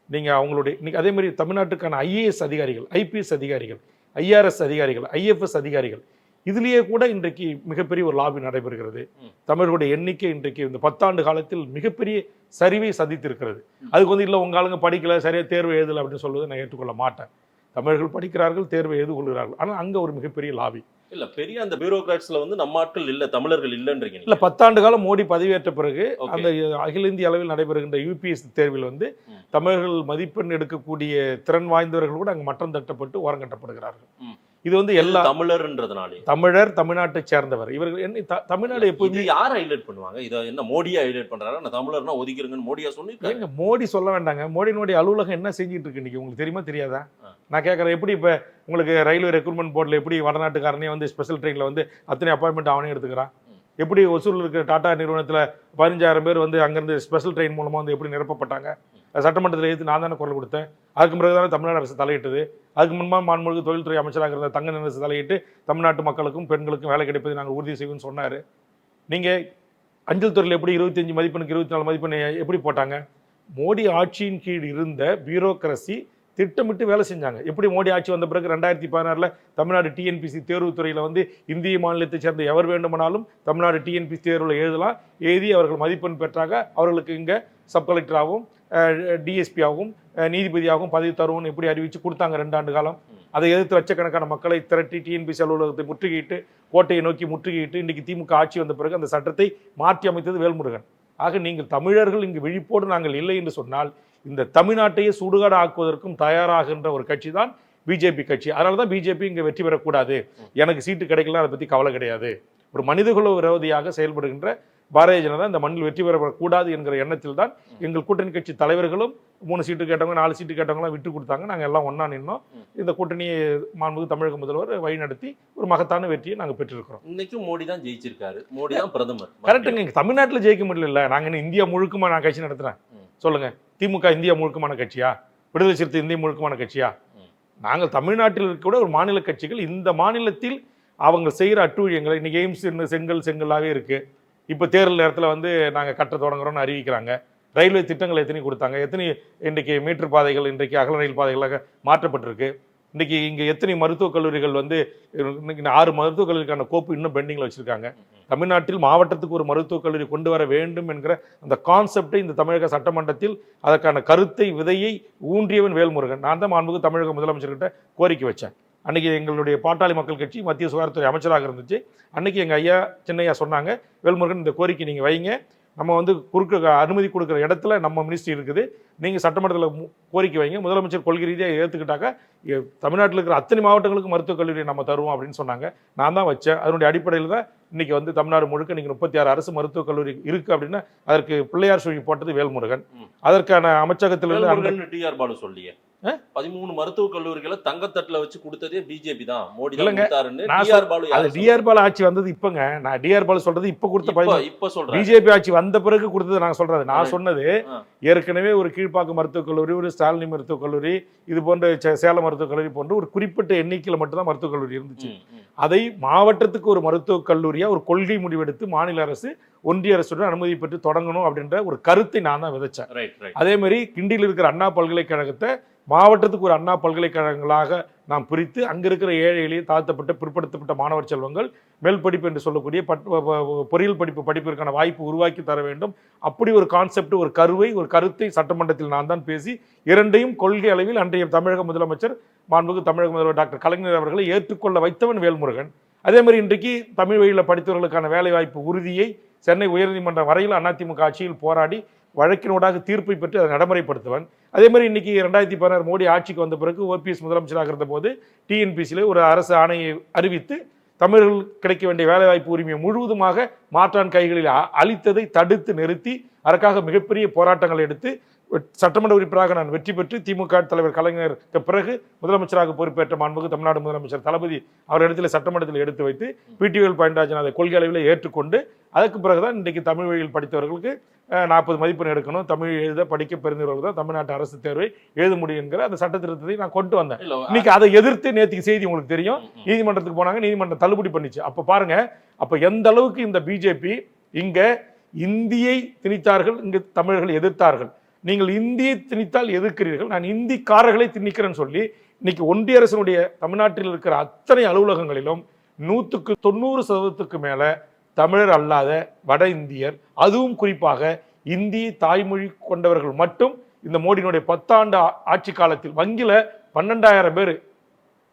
நீங்கள் அவங்களுடைய இன்னைக்கு அதே மாதிரி தமிழ்நாட்டுக்கான ஐஏஎஸ் அதிகாரிகள், ஐபிஎஸ் அதிகாரிகள், ஐஆர்எஸ் அதிகாரிகள், ஐஎஃப்எஸ் அதிகாரிகள், இதுலேயே கூட இன்றைக்கு மிகப்பெரிய ஒரு லாபி நடைபெறுகிறது. தமிழர்களுடைய எண்ணிக்கை இன்றைக்கு இந்த 10 ஆண்டு காலத்தில் மிகப்பெரிய சரிவை சந்தித்திருக்கிறது. அதுக்கு வந்து இல்லை உங்கள் ஆளுங்க படிக்கல, சரியாக தேர்வு எழுதலை அப்படின்னு சொல்வதை நான் ஏற்றுக்கொள்ள மாட்டேன். தமிழர்கள் படிக்கிறார்கள், தேர்வை எதிர்கொள்கிறார்கள். ஆனால் அங்கே ஒரு மிகப்பெரிய லாபி இல்ல, பெரிய அந்த பியூரோகிராட்ஸ்ல வந்து நம்ம ஆட்கள் இல்ல, தமிழர்கள் இல்லன்றீங்க. இல்ல, 10 ஆண்டு காலம் மோடி பதவியேற்ற பிறகு அந்த அகில இந்திய அளவில் நடைபெறுகின்ற யூபிஎஸ் தேர்வில் வந்து தமிழர்கள் மதிப்பெண் எடுக்கக்கூடிய திறன் வாய்ந்தவர்கள் கூட அங்கே மட்டம் தட்டப்பட்டு ஓரங்கட்டப்படுகிறார்கள். இது வந்து எல்லா தமிழர்ன்றதுனாலே, தமிழர், தமிழ்நாட்டை சேர்ந்தவர், இவர்கள் என்ன தமிழ்நாடு எப்போதுமே யார் ஹைலைட் பண்ணுவாங்க? இதை என்ன மோடியா ஹைலைட் பண்றாரு? நான் தமிழர்னா ஒதுக்கிருங்கன்னு மோடியா சொன்னீங்க. மோடி சொல்ல வேண்டாங்க. மோடியினுடைய அலுவலகம் என்ன செஞ்சிட்டு இருக்கு இன்னைக்கு உங்களுக்கு தெரியுமா தெரியாதா? நான் கேட்கறேன், எப்படி இப்போ உங்களுக்கு ரயில்வே ரெக்ரூட்மெண்ட் போர்டில் எப்படி வடநாட்டுக்காரனே வந்து ஸ்பெஷல் ட்ரெயினில் வந்து அத்தனை அப்பாயின்மெண்ட் அவனே எடுத்துக்கிறான்? எப்படி ஒசூரில் இருக்கிற டாடா நிறுவனத்தில் 15,000 பேர் வந்து அங்கேருந்து ஸ்பெஷல் ட்ரெயின் மூலமாக வந்து எப்படி நிரப்பப்பட்டாங்க? சட்டமன்றத்தில் எடுத்து நான் தானே குரல் கொடுத்தேன். அதுக்கு பிறகு தானே தமிழ்நாடு அரசு தலையிட்டது. அதுக்கு முன்பாக மாண்புமிகு தொழில்துறை அமைச்சராக இருந்த தங்க அரசு தலையிட்டு தமிழ்நாட்டு மக்களுக்கும் பெண்களுக்கும் வேலை கிடைப்பதை நாங்கள் உறுதி செய்வோம்னு சொன்னார். நீங்கள் அஞ்சல் துறையில் எப்படி 25 மதிப்பெண்ணுக்கு 24 மதிப்பெண் எப்படி போட்டாங்க? மோடி ஆட்சியின் கீழ் இருந்த பியூரோக்ரசி திட்டமிட்டு வேலை செஞ்சாங்க. எப்படி மோடி ஆட்சி வந்த பிறகு 2016 தமிழ்நாடு டிஎன்பிசி தேர்வுத்துறையில் வந்து இந்திய மாநிலத்தை சேர்ந்த எவர் வேண்டுமானாலும் தமிழ்நாடு டிஎன்பிசி தேர்வில் எழுதி அவர்கள் மதிப்பெண் பெற்றாங்க. அவர்களுக்கு இங்கே சப் கலெக்டராகவும் டிஎஸ்பியாகவும் நீதிபதியாகவும் பதவி தருவோம்னு எப்படி அறிவித்து கொடுத்தாங்க 2 ஆண்டு காலம். அதை எதிர்த்து லட்சக்கணக்கான மக்களை திரட்டி டிஎன்பிசி அலுவலகத்தை முற்றுகையிட்டு கோட்டையை நோக்கி முற்றுகையிட்டு இன்றைக்கு திமுக ஆட்சி வந்த பிறகு அந்த சட்டத்தை மாற்றி அமைத்தது வேல்முருகன். ஆக நீங்கள் தமிழர்கள் இங்கு விழிப்போடு நாங்கள் இல்லை என்று சொன்னால் இந்த தமிழ்நாட்டையே சுடுகாடு ஆக்குவதற்கும் தயாராகின்ற ஒரு கட்சி தான் பிஜேபி கட்சி. அதனால தான் பிஜேபி இங்கே வெற்றி பெறக்கூடாது, எனக்கு சீட்டு கிடைக்கல, அதை பற்றி கவலை கிடையாது. ஒரு மனிதகுல விரோதியாக செயல்படுகின்ற பாரதிய ஜனதா இந்த மண்ணில் வெற்றி பெறக்கூடாது என்கிற எண்ணத்தில் தான் எங்கள் கூட்டணி கட்சி தலைவர்களும் 3 சீட்டு கேட்டவங்க 4 சீட்டு கேட்டவங்களாம் விட்டு கொடுத்தாங்க. நாங்கள் எல்லாம் ஒன்றா நின்னோம். இந்த கூட்டணியை மாண்புமிகு தமிழக முதல்வர் வழிநடத்தி ஒரு மகத்தான வெற்றியை நாங்கள் பெற்றிருக்கிறோம். இன்னைக்கும் மோடி தான் ஜெயிச்சிருக்காரு, மோடி தான் பிரதமர். கரெக்டுங்க. இங்கே தமிழ்நாட்டில் ஜெயிக்க முடியல. நாங்கள் இந்தியா முழுக்கமா நான் கட்சி நடத்துகிறேன் சொல்லுங்க. திமுக இந்தியா முழுக்கமான கட்சியா? விடுதலை சிறுத்தை இந்திய முழுக்கமான கட்சியா? நாங்கள் தமிழ்நாட்டில் இருக்கக்கூட ஒரு மாநில கட்சிகள். இந்த மாநிலத்தில் அவங்க செய்கிற அட்டூழியங்களை இன்னைக்கு எய்ம்ஸ் செங்கல்லாகவே இருக்கு. இப்போ தேர்தல் நேரத்தில் வந்து நாங்கள் கட்ட தொடங்குறோம்னு அறிவிக்கிறாங்க. ரயில்வே திட்டங்கள் எத்தனை கொடுத்தாங்க? எத்தனை இன்றைக்கு மீட்டர் பாதைகள் இன்றைக்கு அகல ரயில் பாதைகளாக மாற்றப்பட்டிருக்கு? இன்றைக்கி இங்கே எத்தனை மருத்துவக் கல்லூரிகள் வந்து இன்னைக்கு 6 மருத்துவக் கல்லூரிக்கான கோப்பு இன்னும் பெண்டிங்கில் வச்சுருக்காங்க. தமிழ்நாட்டில் மாவட்டத்துக்கு ஒரு மருத்துவக் கல்லூரி கொண்டு வர வேண்டும் என்கிற அந்த கான்செப்டை இந்த தமிழக சட்டமன்றத்தில் அதற்கான கருத்தை விதையை ஊன்றியவன் வேல்முருகன். நான் தான் மாண்புமிகு தமிழக முதலமைச்சர்கிட்ட கோரிக்கை வச்சேன். அன்றைக்கி எங்களுடைய பாட்டாளி மக்கள் கட்சி மத்திய சுகாதாரத்துறை அமைச்சராக இருந்துச்சு. அன்றைக்கி எங்கள் ஐயா சின்னையா சொன்னாங்க, வேல்முருகன் இந்த கோரிக்கை நீங்கள் வைங்க, நம்ம வந்து அனுமதி கொடுக்குற இடத்துல நம்ம மினிஸ்ட்ரி இருக்குது, நீங்கள் சட்டமன்றத்தில் கோரிக்கை வைங்க, முதலமைச்சர் கொள்கை ரீதியாக ஏற்றுக்கிட்டாக்க தமிழ்நாட்டில் இருக்கிற அத்தனை மாவட்டங்களுக்கு மருத்துவக் கல்லூரியை நம்ம தருவோம் அப்படின்னு சொன்னாங்க. நான் தான் வச்சேன். அதனுடைய அடிப்படையில் தான் இன்றைக்கி வந்து தமிழ்நாடு முழுக்க இன்றைக்கி 36 அரசு மருத்துவக் கல்லூரி இருக்குது அப்படின்னா அதற்கு பிள்ளையார் சொல்லி போட்டது வேல்முருகன். அதற்கான அமைச்சகத்திலிருந்து டிஆர் பாலு சொல்லியே 13 மருத்துவக் கல்லூரிகளை தங்கத்தட்டுல வச்சு கொடுத்ததே பிஜேபி தான். மோடி தான் கொடுத்தாருன்னு டிஆர் பாலு ஆட்சி வந்தது. இப்பங்க நான் டிஆர் பாலு சொல்றது இப்ப கொடுத்த இப்ப சொல்றேன். பிஜேபி ஆட்சி வந்த பிறகு கொடுத்தது நான் சொல்றது. நான் சொன்னது ஏற்கனவே ஒரு கீழ்ப்பாக்கம் மருத்துவக் கல்லூரி, ஒரு ஸ்டாலினி மருத்துவக் கல்லூரி, இது போன்ற சேலம் மருத்துவக் கல்லூரி போன்ற ஒரு குறிப்பிட்ட எண்ணிக்கையில் மட்டும்தான் மருத்துவக் கல்லூரி இருந்துச்சு. அதை மாவட்டத்துக்கு ஒரு மருத்துவக் கல்லூரியா ஒரு கொள்கை முடிவெடுத்து மாநில அரசு ஒன்றிய அரசுடன் அனுமதி பெற்று தொடங்கணும் அப்படின்ற ஒரு கருத்தை நான் தான் விதைச்சேன். அதே மாதிரி கிண்டியில் இருக்கிற அண்ணா பல்கலைக்கழகத்தை மாவட்டத்துக்கு ஒரு அண்ணா பல்கலைக்கழகங்களாக நாம் பிரித்து அங்கே இருக்கிற ஏழை எளிய தாழ்த்தப்பட்ட பிற்படுத்தப்பட்ட மாணவர் செல்வங்கள் மேல் படிப்பு என்று சொல்லக்கூடிய பொறியியல் படிப்பிற்கான வாய்ப்பு உருவாக்கி தர வேண்டும். அப்படி ஒரு கான்செப்ட், ஒரு கருத்தை சட்டமன்றத்தில் நான் தான் பேசி இரண்டையும் கொள்கை அளவில் அன்றைய தமிழக முதலமைச்சர் மாண்புமிகு தமிழக முதல்வர் டாக்டர் கலைஞர் அவர்களை ஏற்றுக்கொள்ள வைத்தவன் வேல்முருகன். அதே மாதிரி இன்றைக்கு தமிழ் வழியில் படித்தவர்களுக்கான வேலைவாய்ப்பு உறுதியை சென்னை உயர்நீதிமன்றம் வரையில் அதிமுக ஆட்சியில் போராடி வழக்கினோடாக தீர்ப்பை பெற்று அதை நடைமுறைப்படுத்துவன். அதே மாதிரி இன்னைக்கு 2016 மோடி ஆட்சிக்கு வந்த பிறகு ஓபிஎஸ் முதலமைச்சராக இருந்த போது டிஎன்பிசியில் ஒரு அரசு ஆணையை அறிவித்து தமிழர்கள் கிடைக்க வேண்டிய வேலைவாய்ப்பு உரிமையை முழுவதுமாக மாற்றான் கைகளில் அளித்ததை தடுத்து நிறுத்தி அதற்காக மிகப்பெரிய போராட்டங்கள் எடுத்து சட்டமன்ற உறுப்பினராக நான் வெற்றி பெற்று திமுக தலைவர் கலைஞருக்கு பிறகு முதலமைச்சராக பொறுப்பேற்ற மாண்புமிகு தமிழ்நாடு முதலமைச்சர் தளபதி அவரிடத்தில் சட்டமன்றத்தில் எடுத்து வைத்து பிடிஎல் பாயிண்டாஜன் அதை கொள்கை அளவில் ஏற்றுக்கொண்டு அதற்கு பிறகுதான் இன்றைக்கு தமிழ் வழியில் படித்தவர்களுக்கு 40 மதிப்பெண் எடுக்கணும், தமிழ் எழுத படிக்க பெருந்தவர்கள் தான் தமிழ்நாட்டு அரசு தேர்வை எழுத முடியும் என்கிற அந்த சட்ட திருத்தத்தை நான் கொண்டு வந்தேன். இன்னைக்கு அதை எதிர்த்து நேற்றுக்கு செய்தி உங்களுக்கு தெரியும், நீதிமன்றத்துக்கு போனாங்க, நீதிமன்றம் தள்ளுபடி பண்ணிச்சு. அப்ப பாருங்க, அப்ப எந்த அளவுக்கு இந்த பிஜேபி இங்க இந்தியை திணித்தார்கள், இங்கு தமிழர்கள் எதிர்த்தார்கள். நீங்கள் இந்தியை திணித்தால் எதிர்க்கிறீர்கள், நான் இந்திக்காரர்களை திணிக்கிறேன்னு சொல்லி இன்னைக்கு ஒன்றிய அரசினுடைய தமிழ்நாட்டில் இருக்கிற அத்தனை அலுவலகங்களிலும் 90% மேல தமிழர் அல்லாத வட இந்தியர், அதுவும் குறிப்பாக இந்தி தாய்மொழி கொண்டவர்கள் மட்டும் இந்த மோடியினுடைய 10 ஆண்டு ஆட்சி காலத்தில் வங்கியில 12,000 பேர்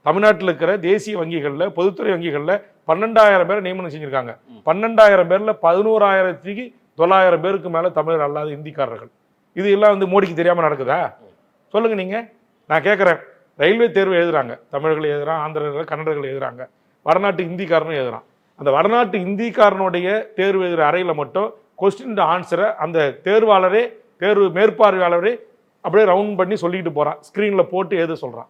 தமிழ்நாட்டில் இருக்கிற தேசிய வங்கிகளில் பொதுத்துறை வங்கிகளில் 12,000 பேரை நியமனம் செஞ்சிருக்காங்க. 12,000 பேர்ல 11,900 பேருக்கு மேல தமிழர் அல்லாத இந்திக்காரர்கள். இது எல்லாம் வந்து மோடிக்கு தெரியாம நடக்குதா? சொல்லுங்க நீங்க. நான் கேட்கிறேன், ரயில்வே தேர்வு எழுதுறாங்க, தமிழர்கள் எழுதுறான், ஆந்திரர்கள் கன்னடர்கள் எழுதுறாங்க, வடநாட்டு இந்திக்காரனும் எழுதுறான். அந்த வடநாட்டு இந்திக்காரனுடைய தேர்வு எழுதுகிற அறையில மட்டும் கொஸ்டின் ஆன்சரை அந்த தேர்வாளரே தேர்வு மேற்பார்வையாளரே அப்படியே ரவுண்ட் பண்ணி சொல்லிட்டு போறான், ஸ்கிரீன்ல போட்டு எழுத சொல்றான்.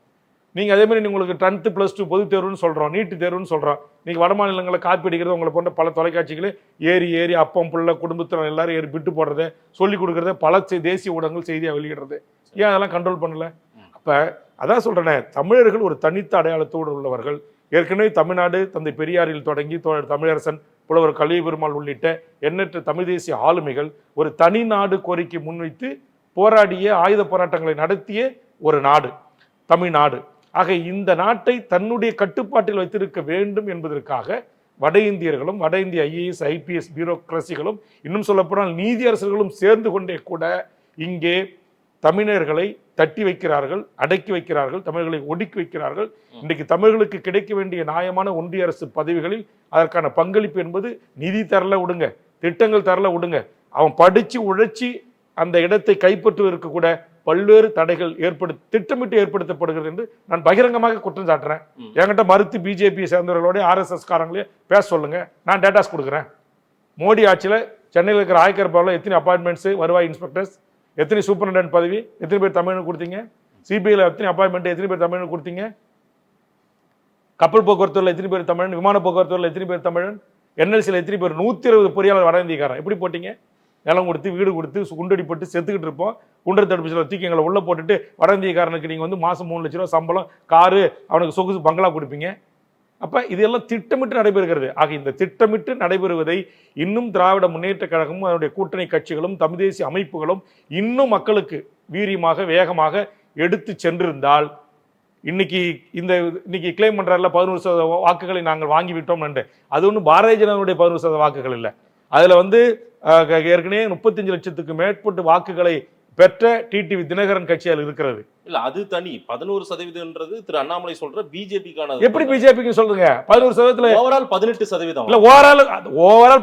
நீங்க அதே மாதிரி உங்களுக்கு 10th +2 பொது தேர்வுன்னு சொல்றோம், நீட்டு தேர்வுன்னு சொல்றோம். நீங்க வட மாநிலங்களை காப்பி அடிக்கிறது, உங்களை போன்ற பல தொலைக்காட்சிகளே ஏறி அப்பம் புள்ள குடும்பத்தில் எல்லாரும் ஏறி விட்டு போடுறதை சொல்லி கொடுக்கறத பல தேசிய ஊடகங்கள் செய்தியா வெளியிடுறது. ஏன் அதெல்லாம் கண்ட்ரோல் பண்ணல? அப்ப அதான் சொல்றேன், தமிழர்கள் ஒரு தனித்த அடையாளத்தோடு உள்ளவர்கள். ஏற்கனவே தமிழ்நாடு தந்தை பெரியாரில் தொடங்கி தமிழரசன் புலவர் கலிய பெருமாள் உள்ளிட்ட எண்ணற்ற தமிழ் தேசிய ஆளுமைகள் ஒரு தனி நாடு கோரிக்கை முன்வைத்து போராடிய ஆயுத போராட்டங்களை நடத்திய ஒரு நாடு தமிழ்நாடு. ஆக இந்த நாட்டை தன்னுடைய கட்டுப்பாட்டில் வைத்திருக்க வேண்டும் என்பதற்காக வட இந்தியர்களும் வட இந்திய IAS IPS பியூரோக்ரசிகளும் இன்னும் சொல்லப்போனால் நீதியரசர்களும் சேர்ந்து கொண்டே கூட இங்கே தமிழர்களை தட்டி வைக்கிறார்கள், அடக்கி வைக்கிறார்கள், தமிழர்களை ஒடுக்கி வைக்கிறார்கள். இன்றைக்கு தமிழர்களுக்கு கிடைக்க வேண்டிய நியாயமான ஒன்றிய அரசு பதவிகளில் அதற்கான பங்களிப்பு என்பது நிதி தரல விடுங்க, திட்டங்கள் தரல விடுங்க, அவன் படிச்சு உழைச்சி அந்த இடத்தை கைப்பற்றுவதற்கு கூட பல்வேறு தடைகள் திட்டமிட்டு ஏற்படுத்தப்படுகிறது என்று நான் பகிரங்கமாக குற்றம் சாட்டுறேன். என்கிட்ட மறுத்து பிஜேபியை சேர்ந்தவர்களோட RSS காரங்களே பேச சொல்லுங்க, நான் டேட்டாஸ் கொடுக்குறேன். மோடி ஆட்சியில் சென்னையில் இருக்கிற ஆய்கர் பவனில் எத்தனை அப்பாயின்மெண்ட்ஸ், வருவாய் இன்ஸ்பெக்டர்ஸ், எத்தனை சூப்பரண்டன்ட் பதவி, எத்தனை பேர் தமிழனுக்கு கொடுத்தீங்க? சிபிஐல எத்தனை அப்பாயின்மெண்ட், எத்தனை பேர் தமிழனுக்கு கொடுத்தீங்க? கப்பல் போக்குவரத்துல எத்தனை பேர் தமிழன்? விமான போக்குவரத்துல எத்தனை பேர் தமிழன்? NLCல எத்தனை பேர்? 120 பொறியாளர் வட இந்தியக்காரன். எப்படி போட்டீங்க? நிலம் கொடுத்து வீடு கொடுத்து குண்டடிப்பட்டு செத்துக்கிட்டு இருப்போம். குண்டர் தடுப்பு தூக்கி எங்களை உள்ள போட்டுட்டு வட இந்தியக்காரனுக்கு நீங்க வந்து மாசம் 3 லட்சம் ரூபாய் சம்பளம், காரு, அவனுக்கு சொகுசு பங்களா கொடுப்பீங்க. அப்ப இதெல்லாம் திட்டமிட்டு நடைபெறுகிறது. ஆக இந்த திட்டமிட்டு நடைபெறுவதை இன்னும் திராவிட முன்னேற்ற கழகமும் அதனுடைய கூட்டணி கட்சிகளும் தமிழ் தேசிய அமைப்புகளும் இன்னும் மக்களுக்கு வீரியமாக வேகமாக எடுத்து சென்றிருந்தால் இன்னைக்கு கிளைம் பண்றாருல 11% வாக்குகளை நாங்கள் வாங்கிவிட்டோம் என்று, அது ஒன்றும் பாரதிய ஜனதாவுடைய 11% வாக்குகள் இல்லை. அதுல வந்து ஏற்கனவே 35 லட்சத்துக்கு மேற்பட்ட வாக்குகளை பெற்ற டிடிவி தினகரன் கட்சியால் இருக்கிறது. இல்ல அது தனி. 11% திரு அண்ணாமலை சொல்ற பிஜேபிக்கான. எப்படி பிஜேபிக்கு சொல்லுங்க? 11% ஓவரால் 18%. இல்ல ஓவரால்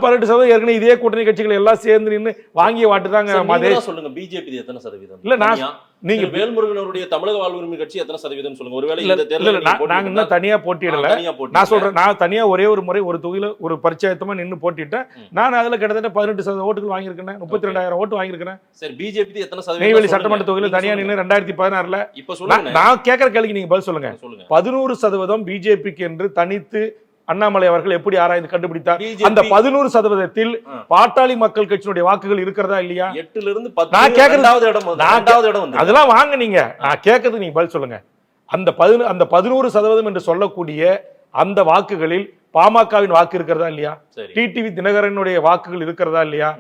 18% ஏற்கனவே இதே கூட்டணி கட்சிகள் எல்லாம் சேர்ந்து நின்று வாங்கிய வாட்டு தாங்க. சொல்லுங்க பிஜேபி எத்தனை சதவீதம்? இல்ல நீங்க வேல்முருகன் அவருடைய தமிழக வாழ்வுரிமை கட்சி எத்தனை சதவீதம் சொல்லுங்க. ஒருவேளை இந்த தேர்தல் நாங்க இன்னும் தனியா போட்டியிடல. நான் சொல்றேன், நான் தனியா ஒரே ஒரு முறை ஒரு தொகுதியில ஒரு பரிச்சயத்தமா நின்று போட்டிட்டேன். நான் அதுல கிட்டத்தட்ட 18% ஓட்டுகள் வாங்கியிருக்கேன். 32,000 ஓட்டு வாங்கியிருக்கேன். சரி, பிஜேபி எத்தனை சதவீதம்? நெய்வேலி சட்டமன்ற தொகுதியில தனியா நின்று 2016ல. இப்ப சொல்லுங்க, நான் கேட்கிற கேள்விக்கு நீங்க பதில் சொல்லுங்க. 11% பிஜேபிக்கு என்று தனித்து அண்ணாமலை அவர்கள் எப்படி ஆராய்ந்து கண்டுபிடித்தார்? அந்த 11%ல் பாட்டாளி மக்கள் கட்சியினுடைய வாக்குகள் இருக்கிறதா இல்லையா? 8ல இருந்து 10 அதெல்லாம் வாங்க. நீங்க நான் கேட்கறது நீங்க பதில் சொல்லுங்க. அந்த 11% என்று சொல்லக்கூடிய அந்த வாக்குகளில் பாமகவின் வாக்கு இருக்கிறதா இல்லையா? டிடிவி தினகரனுடைய வாக்குகள் இருக்கிறதா இல்லையா?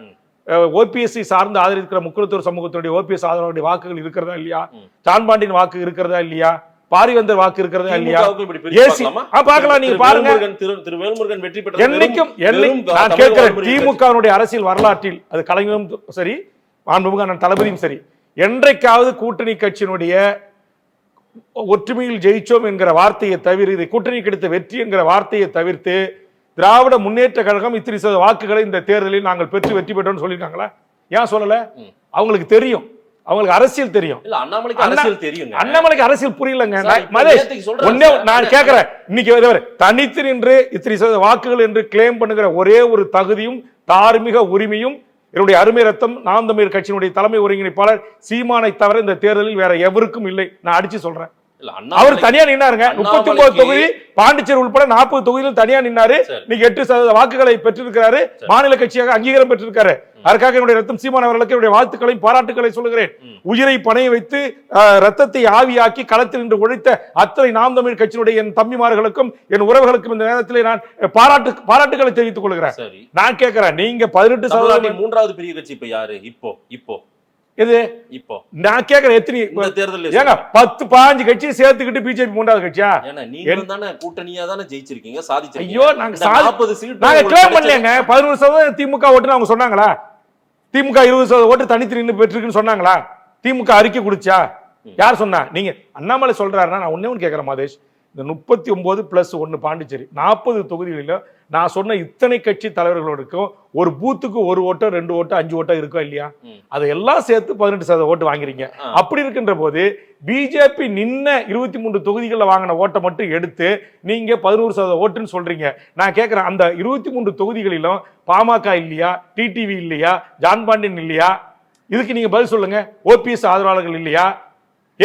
OPSC சார்ந்து ஆதரிக்கிற முக்குளத்தூர் சமூகத்தினுடைய OPS ஆதரவுடைய வாக்குகள் இருக்கிறதா இல்லையா? சான்பாண்டின் வாக்கு இருக்கிறதா இல்லையா? பாரிவந்தர் வாக்கு இருக்கிறதா இல்லையா? பார்க்கலாம், நீங்க பாருங்க. திரு வேல்முருகன் வெற்றி பெற்ற என்னைக்கும் நான் கேட்கிறேன், திமுகவினுடைய அரசியல் வரலாற்றில் அது கலைஞரும் சரி, மாண்புமிகு அண்ணன் தளபதியும் சரி, என்றைக்காவது கூட்டணி கட்சியினுடைய ஒற்றுமையில் ஜெயிச்சோம் என்கிற வார்த்தையை தவிர, இதை கூட்டணி கிடைத்த வெற்றி என்கிற வார்த்தையை தவிர்த்து திராவிட முன்னேற்ற கழகம் இத்தனை சதவீத வாக்குகளை இந்த தேர்தலில் நாங்கள் பெற்று வெற்றி பெற்றோம் சொல்லியிருக்காங்களா? ஏன் சொல்லல? அவங்களுக்கு தெரியும், அவங்களுக்கு அரசியல் தெரியும். அண்ணாமலைக்கு அரசியல் புரியலங்க. நான் கேட்கிறேன், இன்னைக்கு தனித்து நின்று இத்தனை சதவீத வாக்குகள் என்று கிளைம் பண்ணுகிற ஒரே ஒரு தகுதியும் தார்மீக உரிமையும் என்னுடைய அருமை ரத்தம் நாம் தமிழர் கட்சியினுடைய தலைமை ஒருங்கிணைப்பாளர் சீமானை தவிர இந்த தேர்தலில் வேற எவருக்கும் இல்லை. நான் அடிச்சு சொல்றேன். அவர் தனியா நின்னாருங்க. 39 தொகுதி, பாண்டிச்சேரி உட்பட 40 தொகுதியில் தனியா நின்னாரு. நீங்க 8% வாக்குகளை பெற்றிருக்கிறாரு. மாநில கட்சியாக அங்கீகாரம் பெற்றிருக்காரு. அதற்காக என்னுடைய ரத்தம் சீமான் அவர்களுக்கு என்னுடைய வாழ்த்துக்களையும் பாராட்டுக்களை சொல்லுகிறேன். உயிரை பணைய வைத்து ரத்தத்தை ஆவியாக்கி களத்தில் நின்று உழைத்த அத்தனை நாம் தமிழ் கட்சியினுடைய என் தம்பிமார்களுக்கும் என் உறவுகளுக்கும் இந்த நேரத்தில் நான் பாராட்டுகளை தெரிவித்துக் கொள்கிறேன். நான் கேட்கிறேன், நீங்க 18% மூன்றாவது பெரிய கட்சி இப்ப யாரு? இப்போ இது இப்போ நான் கேக்குறேன், எத்தனை தேர்தல் 10-15 கட்சி சேர்த்துக்கிட்டு பிஜேபி மூன்றாவது கட்சியா? நீங்க தானே கூட்டணியா தானே ஜெயிச்சிருக்கீங்க, சாதிச்சிருக்கீங்க. ஐயோ, நாங்க 40 சீட் நாங்க கிளைம் பண்ணலங்க. 11% திமுக ஓட்டுன்னு அவங்க சொன்னாங்களா? திமுக 20% ஓட்டு தனித்து நின்று பெற்றிருக்குன்னு சொன்னாங்களா? திமுக அறிக்கை கொடுத்தா? யார் சொன்னா? நீங்க அண்ணாமலை சொல்றாருன்னா நான் ஒண்ணே ஒன்று கேட்கிறேன் மாதேஷ். இந்த 39+1 பாண்டிச்சேரி 40 தொகுதிகளில நான் சொன்ன இத்தனை கட்சி தலைவர்களுக்கும் ஒரு பூத்துக்கு 1 ஓட்டோ 2 ஓட்டோ 5 ஓட்டோ இருக்கோ இல்லையா? அதை எல்லாம் சேர்த்து 18% ஓட்டு வாங்குறீங்க. அப்படி இருக்கின்ற போது பிஜேபி நின்ன 23 தொகுதிகளில் வாங்கின ஓட்டை மட்டும் எடுத்து நீங்க 11% ஓட்டுன்னு சொல்றீங்க. நான் கேட்கிறேன், அந்த 23 தொகுதிகளிலும் பாமக இல்லையா? டிடிவி இல்லையா? ஜான் பாண்டியன் இல்லையா? இதுக்கு நீங்க பதில் சொல்லுங்க. OPS ஆதரவாளர்கள் இல்லையா?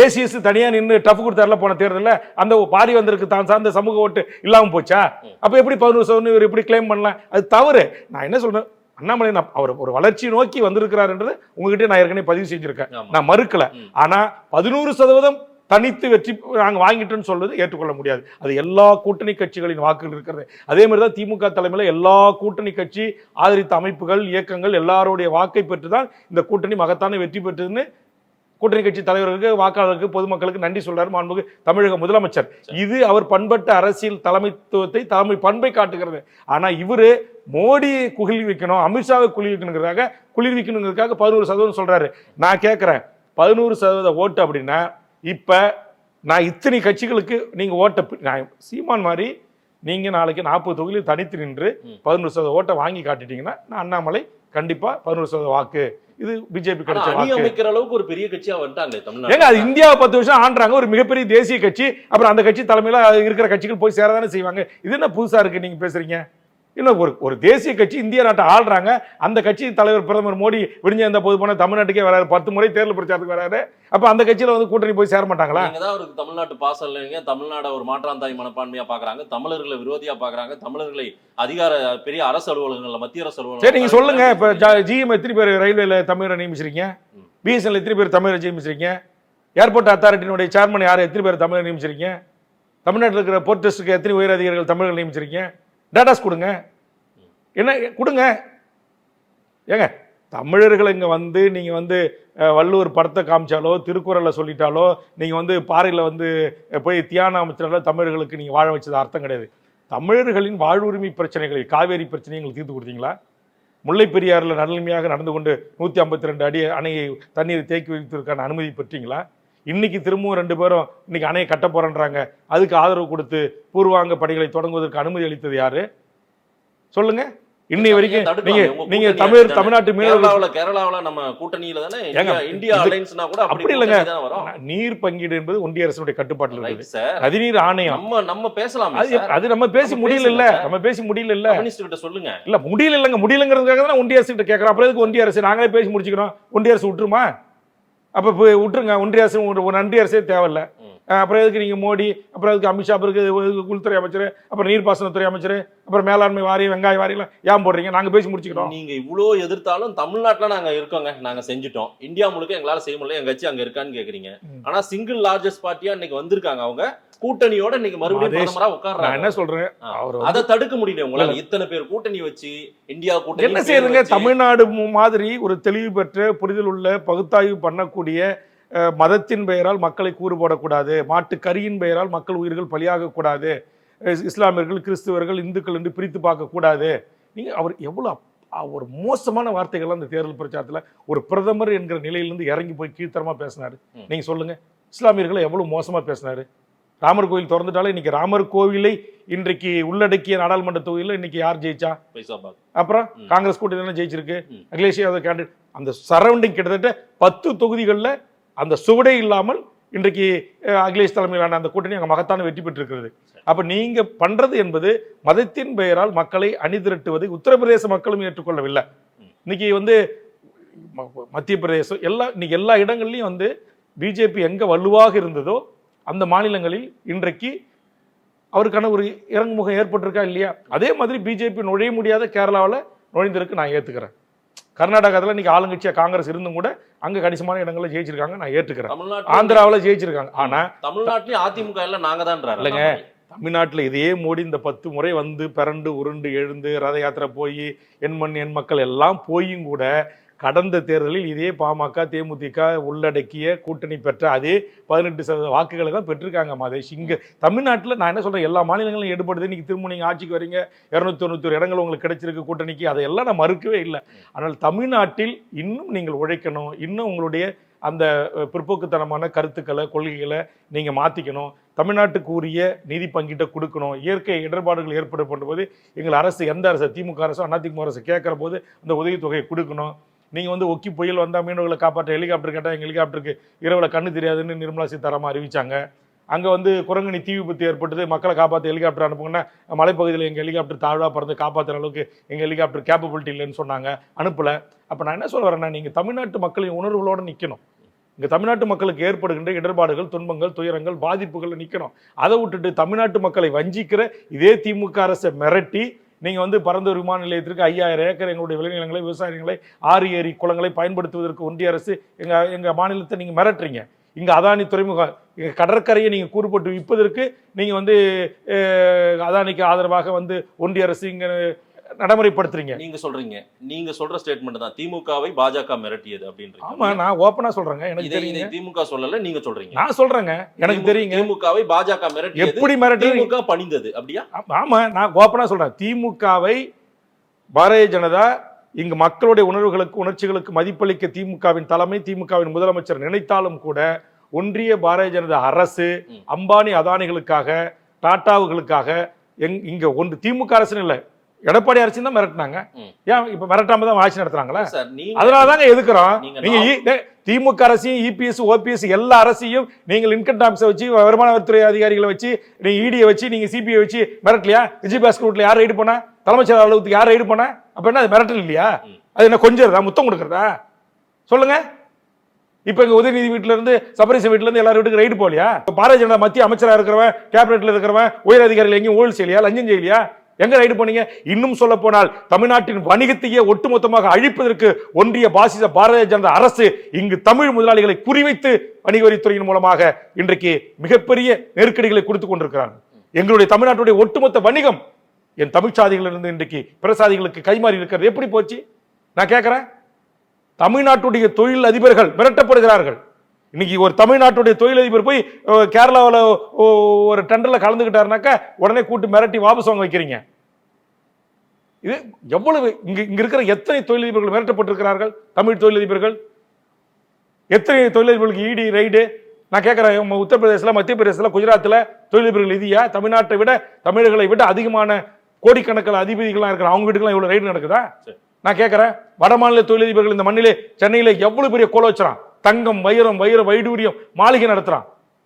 ACS தனியா நின்று டஃப் கொடுத்தாருல போன தேர்தலில், அந்த பாரி வந்திருக்கு தான் சார்ந்த சமூக ஓட்டு இல்லாம போச்சா? அப்ப எப்படி 11% எப்படி கிளைம் பண்ணலாம்? அது தவறு. நான் என்ன சொல்றேன், அண்ணாமலை அவர் ஒரு வளர்ச்சி நோக்கி வந்திருக்கிறார் என்றது உங்ககிட்ட நான் ஏற்கனவே பதிவு செஞ்சிருக்கேன், நான் மறுக்கல. ஆனா 11% தனித்து வெற்றி நாங்கள் வாங்கிட்டோன்னு சொல்வது ஏற்றுக்கொள்ள முடியாது. அது எல்லா கூட்டணி கட்சிகளின் வாக்குகள் இருக்கிறது. அதே மாதிரி தான் திமுக தலைமையில் எல்லா கூட்டணி கட்சி ஆதரித்த அமைப்புகள் இயக்கங்கள் எல்லாருடைய வாக்கை பெற்று தான் இந்த கூட்டணி மகத்தான வெற்றி பெற்றதுன்னு கூட்டணி கட்சி தலைவர்களுக்கு வாக்காளர்களுக்கு பொதுமக்களுக்கு நன்றி சொல்றாரு மாண்புமிகு தமிழக முதலமைச்சர். இது அவர் பண்பட்ட அரசியல் தலைமைத்துவத்தை தலைமை பண்பை காட்டுகிறது. ஆனா இவரு மோடியை குளிர் வைக்கணும், அமித்ஷாவை குளிர் வைக்கணுங்கிறதுக்காக 11% சொல்றாரு. நான் கேட்கிறேன், 11% ஓட்டு அப்படின்னா இப்ப நான் இத்தனை கட்சிகளுக்கு நீங்க ஓட்ட சீமான் மாதிரி நீங்க நாளைக்கு 40 தொகுதியில் தனித்து நின்று 11% ஓட்டை வாங்கி காட்டிட்டீங்கன்னா நான் அண்ணாமலை கண்டிப்பா 11% வாக்கு இது பிஜேபி கிடைச்ச அமைக்கிற அளவுக்கு ஒரு பெரிய கட்சியா வந்துட்டாங்க தமிழ்நாடு. ஏங்க அது இந்தியாவை 10 வருஷம் ஆண்டுறாங்க, ஒரு மிகப்பெரிய தேசிய கட்சி. அப்புறம் அந்த கட்சி தலைமையில இருக்கிற கட்சிகள் போய் சேரதானே செய்வாங்க. இது என்ன புதுசா இருக்கு நீங்க பேசுறீங்க? இன்னும் ஒரு தேசிய கட்சி இந்திய நாட்டை ஆள்றாங்க. அந்த கட்சி தலைவர் பிரதமர் மோடி விடிஞ்ச இந்த பொது போன தமிழ்நாட்டுக்கே வராரு, 10 முறை தேர்தல் பிரச்சாரத்துக்கு வராரு. அப்ப அந்த கட்சியில வந்து கூட்டணி போய் சேர மாட்டாங்களா? ஒரு தமிழ்நாட்டு பாசம் இல்லைங்க. தமிழ்நாடு ஒரு மாற்றாந்தாய் மனப்பான்மையா பாக்குறாங்க, தமிழர்களை விரோதியா பாக்குறாங்க, தமிழர்களை அதிகார பெரிய அரசு அலுவலகங்கள்ல மத்திய அரசு அலுவலகம். சரி நீங்க சொல்லுங்க, இப்ப ஜிஎம் எத்தனை பேர் ரயில்வேல தமிழரை நியமிச்சிருக்கீங்க? பிஎஸ்என்எல் எத்தனை பேர் தமிழரை நியமிச்சிருக்கீங்க? ஏர்போர்ட் அத்தாரிட்டியினுடைய சேர்மன் யார் எத்தனை பேர் தமிழரை நியமிச்சிருக்கீங்க? தமிழ்நாட்டில் இருக்கிற போர்ட் ட்ரஸ்ட்டுக்கு எத்தனை உயர் அதிகாரிகள் தமிழர்கள் நியமிச்சிருக்கீங்க? டேட்டாஸ் கொடுங்க, என்ன கொடுங்க. ஏங்க தமிழர்கள் இங்கே வந்து நீங்கள் வந்து வள்ளுவர் படத்தை காமிச்சாலோ திருக்குறளை சொல்லிட்டாலோ நீங்கள் வந்து பாறையில் வந்து போய் தியான அமைச்சாலோ தமிழர்களுக்கு நீங்கள் வாழ வச்சது அர்த்தம் கிடையாது. தமிழர்களின் வாழ்வுரிமை பிரச்சனைகளை, காவேரி பிரச்சனையை எங்களுக்கு தீர்த்து கொடுத்தீங்களா? முல்லை பெரியாறில் நடுநிலைமையாக நடந்து கொண்டு 152 அடி அணையை தண்ணீரை தேக்கி வைப்பதற்கான அனுமதி பெற்றீங்களா? இன்னைக்கு திரும்பவும் 2 பேரும் இன்னைக்கு அணையை கட்ட போறேன்றாங்க. அதுக்கு ஆதரவு கொடுத்து பூர்வாங்க பணிகளை தொடங்குவதற்கு அனுமதி அளித்தது யாரு சொல்லுங்க? இன்னை வரைக்கும் நீங்க தமிழ்நாட்டு கேரளாவுல நம்ம கூட்டணியில தானே இந்தியா அலையன்ஸ்னா கூட அப்படி இல்லங்க. நீர் பங்கீடு என்பது ஒன்றிய அரசுடைய கட்டுப்பாட்டில் இருக்கு. நதிநீர் ஆணையம் நம்ம பேசலாம், அது நம்ம பேசி முடியல இல்ல, நம்ம பேசி முடியல இல்ல. மினிஸ்டர் கிட்ட சொல்லுங்க. இல்ல முடியல இல்லங்க, முடியலங்கிறதுக்காக தான் ஒன்றிய அரசு கிட்ட கேட்கறோம். அப்புறம் எதுக்கு ஒன்றிய அரசு? நாங்களே பேசி முடிச்சுக்கிறோம், ஒன்றிய அரசு விட்டுருமா? அப்ப விட்டுருங்க, ஒன்றிய அரசு ஒரு நன்றி அரசே தேவையில்ல. அப்புறம் எதுக்கு நீங்க மோடி, அப்புறம் எதுக்கு அமித்ஷா, அப்புறம் உள்துறை அமைச்சர், அப்புறம் நீர்ப்பாசனத்துறை அமைச்சர், அப்புறம் மேலாண்மை வாரியம், வெங்காய வாரியம் ஏன் போடுறீங்க? நாங்க பேசி முடிச்சுக்கிறோம். நீங்க இவ்வளவு எதிர்த்தாலும் தமிழ்நாட்டுல நாங்க இருக்கோங்க, நாங்க செஞ்சுட்டோம். இந்தியா முழுக்க எங்களால செய்ய முடியல, எங்க கட்சி அங்க இருக்கான்னு கேக்குறீங்க. ஆனா சிங்கிள் லார்ஜஸ்ட் பார்ட்டியா இன்னைக்கு வந்திருக்காங்க. அவங்க கூட்டணியோட இன்னைக்கு மறுபடியும் பிரதமரா உட்கார்றாங்க. என்ன சொல்றேன், அதை தடுக்க முடியல உங்களால. இத்தனை பேர் கூட்டணி வச்சு இந்தியா கூட்டணி என்ன செய்யுங்க? தமிழ்நாடு மாதிரி ஒரு தெளிவு பெற்ற புரிதல் உள்ள பகுத்தாய்வு பண்ணக்கூடிய மதத்தின் பெயரால் மக்களை கூறு போடக்கூடாது, மாட்டு கரியின் பெயரால் மக்கள் உயிர்கள் பலியாகக்கூடாது, இஸ்லாமியர்கள் கிறிஸ்துவர்கள் இந்துக்கள் என்று பிரித்து பார்க்கக்கூடாது. நீங்கள் அவர் எவ்வளோ ஒரு மோசமான வார்த்தைகள்லாம் அந்த தேர்தல் பிரச்சாரத்தில் ஒரு பிரதமர் என்கிற நிலையிலிருந்து இறங்கி போய் கீழ்த்தரமாக பேசினார். நீங்கள் சொல்லுங்கள், இஸ்லாமியர்களை எவ்வளோ மோசமாக பேசினார். ராமர் கோவில் திறந்துட்டாலே இன்னைக்கு ராமர் கோவிலை இன்றைக்கு உள்ளடக்கிய நாடாளுமன்ற தொகுதியில் இன்னைக்கு யார் ஜெயிச்சா? அப்புறம் காங்கிரஸ் கூட்டணி ஜெயிச்சிருக்கு, அகிலேஷ் யாதவ் கேண்டிடேட். அந்த சரௌண்டிங் கிட்டத்தட்ட 10 தொகுதிகளில் அந்த சுவடே இல்லாமல் இன்றைக்கு அகிலேஷ் தலைமையிலான அந்த கூட்டணி அங்கே மகத்தான வெற்றி பெற்றிருக்கிறது. அப்ப நீங்க பண்றது என்பது மதத்தின் பெயரால் மக்களை அணிதிரட்டுவதை உத்தரப்பிரதேச மக்களும் ஏற்றுக்கொள்ளவில்லை. இன்னைக்கு வந்து மத்திய பிரதேசம் இன்னைக்கு எல்லா இடங்கள்லையும் வந்து பிஜேபி எங்க வலுவாக இருந்ததோ அந்த மாநிலங்களில் இன்றைக்கு அவருக்கான ஒரு இறங்குமுகம் ஏற்பட்டிருக்கா இல்லையா? அதே மாதிரி பிஜேபி நுழைய முடியாத கேரளாவில் நுழைந்திருக்கு, நான் ஏத்துக்கிறேன். கர்நாடகாவில் இன்னைக்கு ஆளுங்கட்சியா காங்கிரஸ் இருந்தும் கூட அங்க கணிசமான இடங்களில் ஜெயிச்சிருக்காங்க, நான் ஏற்றுக்கிறேன். ஆந்திராவில் ஜெயிச்சிருக்காங்க. ஆனா தமிழ்நாட்டிலேயே அதிமுக எல்லாம் நாங்க தான் இல்லைங்க. தமிழ்நாட்டில் இதே மோடி இந்த 10 முறை வந்து பிறண்டு உருண்டு எழுந்து ரத யாத்திரை போய் எண் மக்கள் எல்லாம் போயும் கூட கடந்த தேர்தலில் இதே பாமக தேமுதிக உள்ளடக்கிய கூட்டணி பெற்ற அதே 18% வாக்குகளை தான் பெற்றிருக்காங்க மாதேஷ். இங்க தமிழ்நாட்டில் நான் என்ன சொல்றேன், எல்லா மாநிலங்களும் ஈடுபடுது. இன்னைக்கு திரும்ப நீங்க ஆட்சிக்கு வரீங்க, 291 இடங்கள் உங்களுக்கு கிடைச்சிருக்கு கூட்டணிக்கு, அதையெல்லாம் நான் மறுக்கவே இல்லை. ஆனால் தமிழ்நாட்டில் இன்னும் நீங்கள் உழைக்கணும், இன்னும் உங்களுடைய அந்த பிற்போக்குத்தனமான கருத்துக்களை கொள்கைகளை நீங்க மாத்திக்கணும். தமிழ்நாட்டுக்கு உரிய நிதி பங்கீட்டை கொடுக்கணும். இயற்கை இடர்பாடுகள் ஏற்படும் போது எங்கள் அரசு, எந்த அரசு, திமுக அரசோ அதிமுக அரசு கேட்கிற போது அந்த உதவித்தொகையை கொடுக்கணும். நீங்கள் வந்து ஒக்கி புயல் வந்தால் மீனவர்களை காப்பாற்ற ஹெலிகாப்டர் கேட்டால் எங்கள் ஹெலிகாப்டருக்கு இரவில் கண்ணு தெரியாதுன்னு நிர்மலா சீதாராமன் அறிவிச்சாங்க. அங்கே வந்து குரங்கணி தீ விபத்து ஏற்பட்டது, மக்களை காப்பாற்ற ஹெலிகாப்டர் அனுப்புங்கன்னா மலைப்பகுதியில் எங்கள் ஹெலிகாப்டர் தாழ்வாக பறந்து காப்பாற்றுற அளவுக்கு எங்கள் ஹெலிகாப்டர் கேப்பபிலிட்டி இல்லைன்னு சொன்னாங்க, அனுப்பலை. அப்போ நான் என்ன சொல்ல வரேன்னா, நீங்கள் தமிழ்நாட்டு மக்களின் உணர்வுகளோடு நிற்கணும். இங்கே தமிழ்நாட்டு மக்களுக்கு ஏற்படுகின்ற இடர்பாடுகள், துன்பங்கள், துயரங்கள், பாதிப்புகளை நிற்கணும். அதை விட்டுட்டு தமிழ்நாட்டு மக்களை வஞ்சிக்கிற இதே திமுக அரசை மிரட்டி நீங்கள் வந்து பரந்தூர் விமான நிலையத்திற்கு 5000 ஏக்கர் எங்களுடைய விளைநிலங்களை, விவசாயங்களை, ஆறு ஏரி குளங்களை பயன்படுத்துவதற்கு ஒன்றிய அரசு எங்கள் மாநிலத்தை நீங்கள் மிரட்டுறீங்க. இங்கே அதானி துறைமுகம் கடற்கரையை நீங்க கூறு போட்டு விற்பதற்கு நீங்க வந்து அதானிக்கு ஆதரவாக வந்து ஒன்றிய அரசு இங்க நடைமுறைப்படுத்துறீங்க. நீங்க சொல்ற ஸ்டேட்மெண்ட் தான் திமுகவை பாஜக மிரட்டியது அப்படின்றீங்க. ஆமா, நான் ஓபனா சொல்றேங்க. எனக்கு தெரியும் திமுக சொல்லல, நீங்க சொல்றீங்க. நான் சொல்றேங்க, எனக்கு தெரியுங்க. திமுகவை பாஜக மிரட்டியது, எப்படி மிரட்டி திமுக பணிந்தது அப்படியா? ஆமா, நான் ஓபனா சொல்றேன். திமுகவை பாரதிய ஜனதா இங்கு மக்களுடைய உணர்வுகளுக்கு உணர்ச்சிகளுக்கு மதிப்பளிக்க திமுகவின் தலைமை திமுகவின் முதலமைச்சர் நினைத்தாலும் கூட ஒன்றிய பாரதிய ஜனதா அரசு அம்பானி அதானிகளுக்காக டாட்டாவுகளுக்காக இங்க ஒன்று திமுக அரசுன்னு இல்லை, எடப்பாடி அரசு தான் மிரட்டினாங்க. ஏன் இப்ப மிரட்டாம தான் ஆட்சி நடத்துறாங்களா? அதனாலதாங்க எதுக்குறோம். நீங்க திமுக அரசையும் இபிஎஸ் ஓபிஎஸ் எல்லா அரசையும் நீங்கள் இன்கம் டாக்ஸ் வச்சு வருமான வரித்துறை அதிகாரிகளை வச்சு நீங்க இடியை வச்சு நீங்க சிபிஐ வச்சு மிரட்டலையா? விஜயபாஸ்கர் வீட்டுல யார் ரைடு பண்ணா? தலைமைச் செயலர் அலுவலகத்துக்கு யார் ரைடு பண்ணா? அப்ப என்ன அது மிரட்டல் இல்லையா? அது என்ன கொஞ்சம் முத்தம் கொடுக்கறதா? சொல்லுங்க. இப்ப எங்க உதயநிதி வீட்டுல இருந்து சபரிச வீட்டுல இருந்து எல்லாரும் வீட்டுக்கு ரைடு போலியா? பாரதிய ஜனதா மத்திய அமைச்சரா இருக்கிறவன் கேபினெட்ல இருக்கிறவன் உயர் அதிகாரிகள் எங்கேயும் ஊழல் செய்யலையா? லஞ்சம் செய்யலையா? எங்க ரைடு பண்ணீங்க? இன்னும் சொல்ல போனால் தமிழ்நாட்டின் வணிகத்தையே ஒட்டுமொத்தமாக அழிப்பதற்கு ஒன்றிய பாசிச பாரதிய ஜனதா அரசு இங்கு தமிழ் முதலாளிகளை குறிவைத்து வணிக வரித்துறையின் மூலமாக இன்றைக்கு மிகப்பெரிய நெருக்கடிகளை கொடுத்துக் கொண்டிருக்கிறார்கள். எங்களுடைய தமிழ்நாட்டுடைய ஒட்டுமொத்த வணிகம் என் தமிழ்ச்சாதிகளிலிருந்து இன்றைக்கு பிறசாதிகளுக்கு கைமாறி இருக்கிறது. எப்படி போச்சு? நான் கேட்கிறேன். தமிழ்நாட்டுடைய தொழில் அதிபர்கள் மிரட்டப்படுகிறார்கள். இன்னைக்கு ஒரு தமிழ்நாட்டுடைய தொழிலதிபர் போய் கேரளாவில் ஒரு டெண்டர்ல கலந்துக்கிட்டாருனாக்கா உடனே கூட்டு மிரட்டி வாபஸ் வாங்க வைக்கிறீங்க. இது எவ்வளவு இங்க இருக்கிற எத்தனை தொழிலதிபர்கள் மிரட்டப்பட்டிருக்கிறார்கள்? தமிழ் தொழிலதிபர்கள் எத்தனை தொழிலதிபர்களுக்கு இடி ரைடு? நான் கேட்கிறேன், உத்தரப்பிரதேசல மத்திய பிரதேசல குஜராத்ல தொழிலதிபர்கள் இதியா? தமிழ்நாட்டை விட தமிழர்களை விட அதிகமான கோடிக்கணக்கில் அதிபதிகளாக இருக்கிற அவங்க வீட்டுக்கெல்லாம் இவ்வளவு ரைடு நடக்குதா? நான் கேட்கிறேன், வட மாநில தொழிலதிபர்கள் இந்த மண்ணிலே சென்னையில எவ்வளவு பெரிய கோல வச்சுறான், தங்கம் வைரம் வைடூரியம் மாளிகை நடத்துறான்,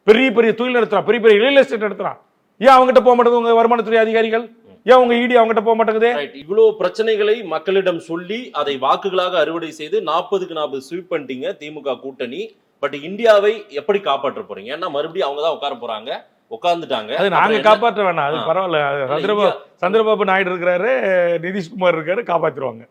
பெரிய பெரிய தொழில் நடத்துறான், பெரிய பெரிய ரியல் எஸ்டேட் நடத்துறான். ஏன் அவங்ககிட்ட போக மாட்டேங்குது உங்க வருமானத்துறை அதிகாரிகள்? ஏன் உங்க இடி அவங்ககிட்ட போக மாட்டேங்குது? இவ்வளவு பிரச்சனைகளை மக்களிடம் சொல்லி அதை வாக்குகளாக அறுவடை செய்து 40க்கு 40 ஸ்வீப் பண்ணிட்டீங்க திமுக கூட்டணி. பட் இந்தியாவை எப்படி காப்பாற்ற போறீங்க? ஏன்னா மறுபடியும் அவங்க தான் உட்கார போறாங்க, உட்கார்ந்துட்டாங்க. அது நாங்க காப்பாற்ற வேணாம், அது பரவாயில்ல. சந்திரபாபு நாயுடு இருக்காரு, நிதிஷ்குமார் இருக்காரு, காப்பாத்திருவாங்க.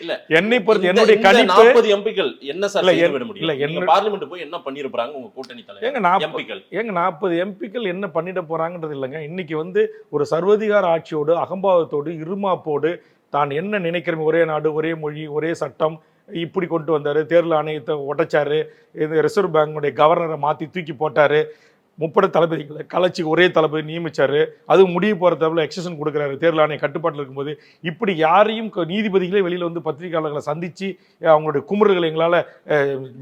இல்ல என்னை பொறுத்து என்னுடைய கணிப்பு 40 எம்பிக்கள் என்ன சார் செய்ய முடியும்? இல்ல என்ன பார்லிமென்ட் போய் என்ன பண்ணிருப்பாங்க உங்க கூட்டணி தலைவர் எம்பிக்கள்? ஏங்க 40 எம்பிக்கள் என்ன பண்ணிட போறாங்கன்றது இல்லைங்க. இன்னைக்கு வந்து ஒரு சர்வதிகார ஆட்சியோடு அகம்பாவத்தோடு இருமாப்போடு தான் என்ன நினைக்கிறோம், ஒரே நாடு ஒரே மொழி ஒரே சட்டம் இப்படி கொண்டு வந்தாரு, தேர்தல் ஆணையத்தை உடைச்சாரு, ரிசர்வ் பேங்குடைய கவர்னரை மாத்தி தூக்கி போட்டாரு, முப்படை தளபதிகளை கலைச்சி ஒரே தளபதி நியமிச்சாரு, அது முடிவு போற தவிர எக்ஸஷன் கொடுக்குறாரு தேர்தல் ஆணைய கட்டுப்பாட்டில் இருக்கும்போது. இப்படி யாரையும் நீதிபதிகளே வெளியில வந்து பத்திரிகையாளர்களை சந்திச்சு அவங்களுடைய குமுறுகளை எங்களால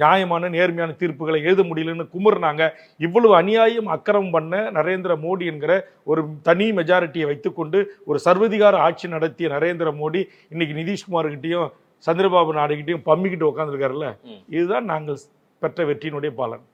நியாயமான நேர்மையான தீர்ப்புகளை எழுத முடியலன்னு குமுறுனாங்க. இவ்வளவு அநியாயம் அக்கிரமம் பண்ண நரேந்திர மோடி என்கிற ஒரு தனி மெஜாரிட்டியை வைத்துக்கொண்டு ஒரு சர்வதிகார ஆட்சி நடத்திய நரேந்திர மோடி இன்னைக்கு நிதிஷ்குமார்கிட்டையும் சந்திரபாபு நாயுடுகிட்டையும் பம்மிக்கிட்டு உட்காந்துருக்காருல்ல, இதுதான் நாங்கள் பெற்ற வெற்றியினுடைய பாலன்.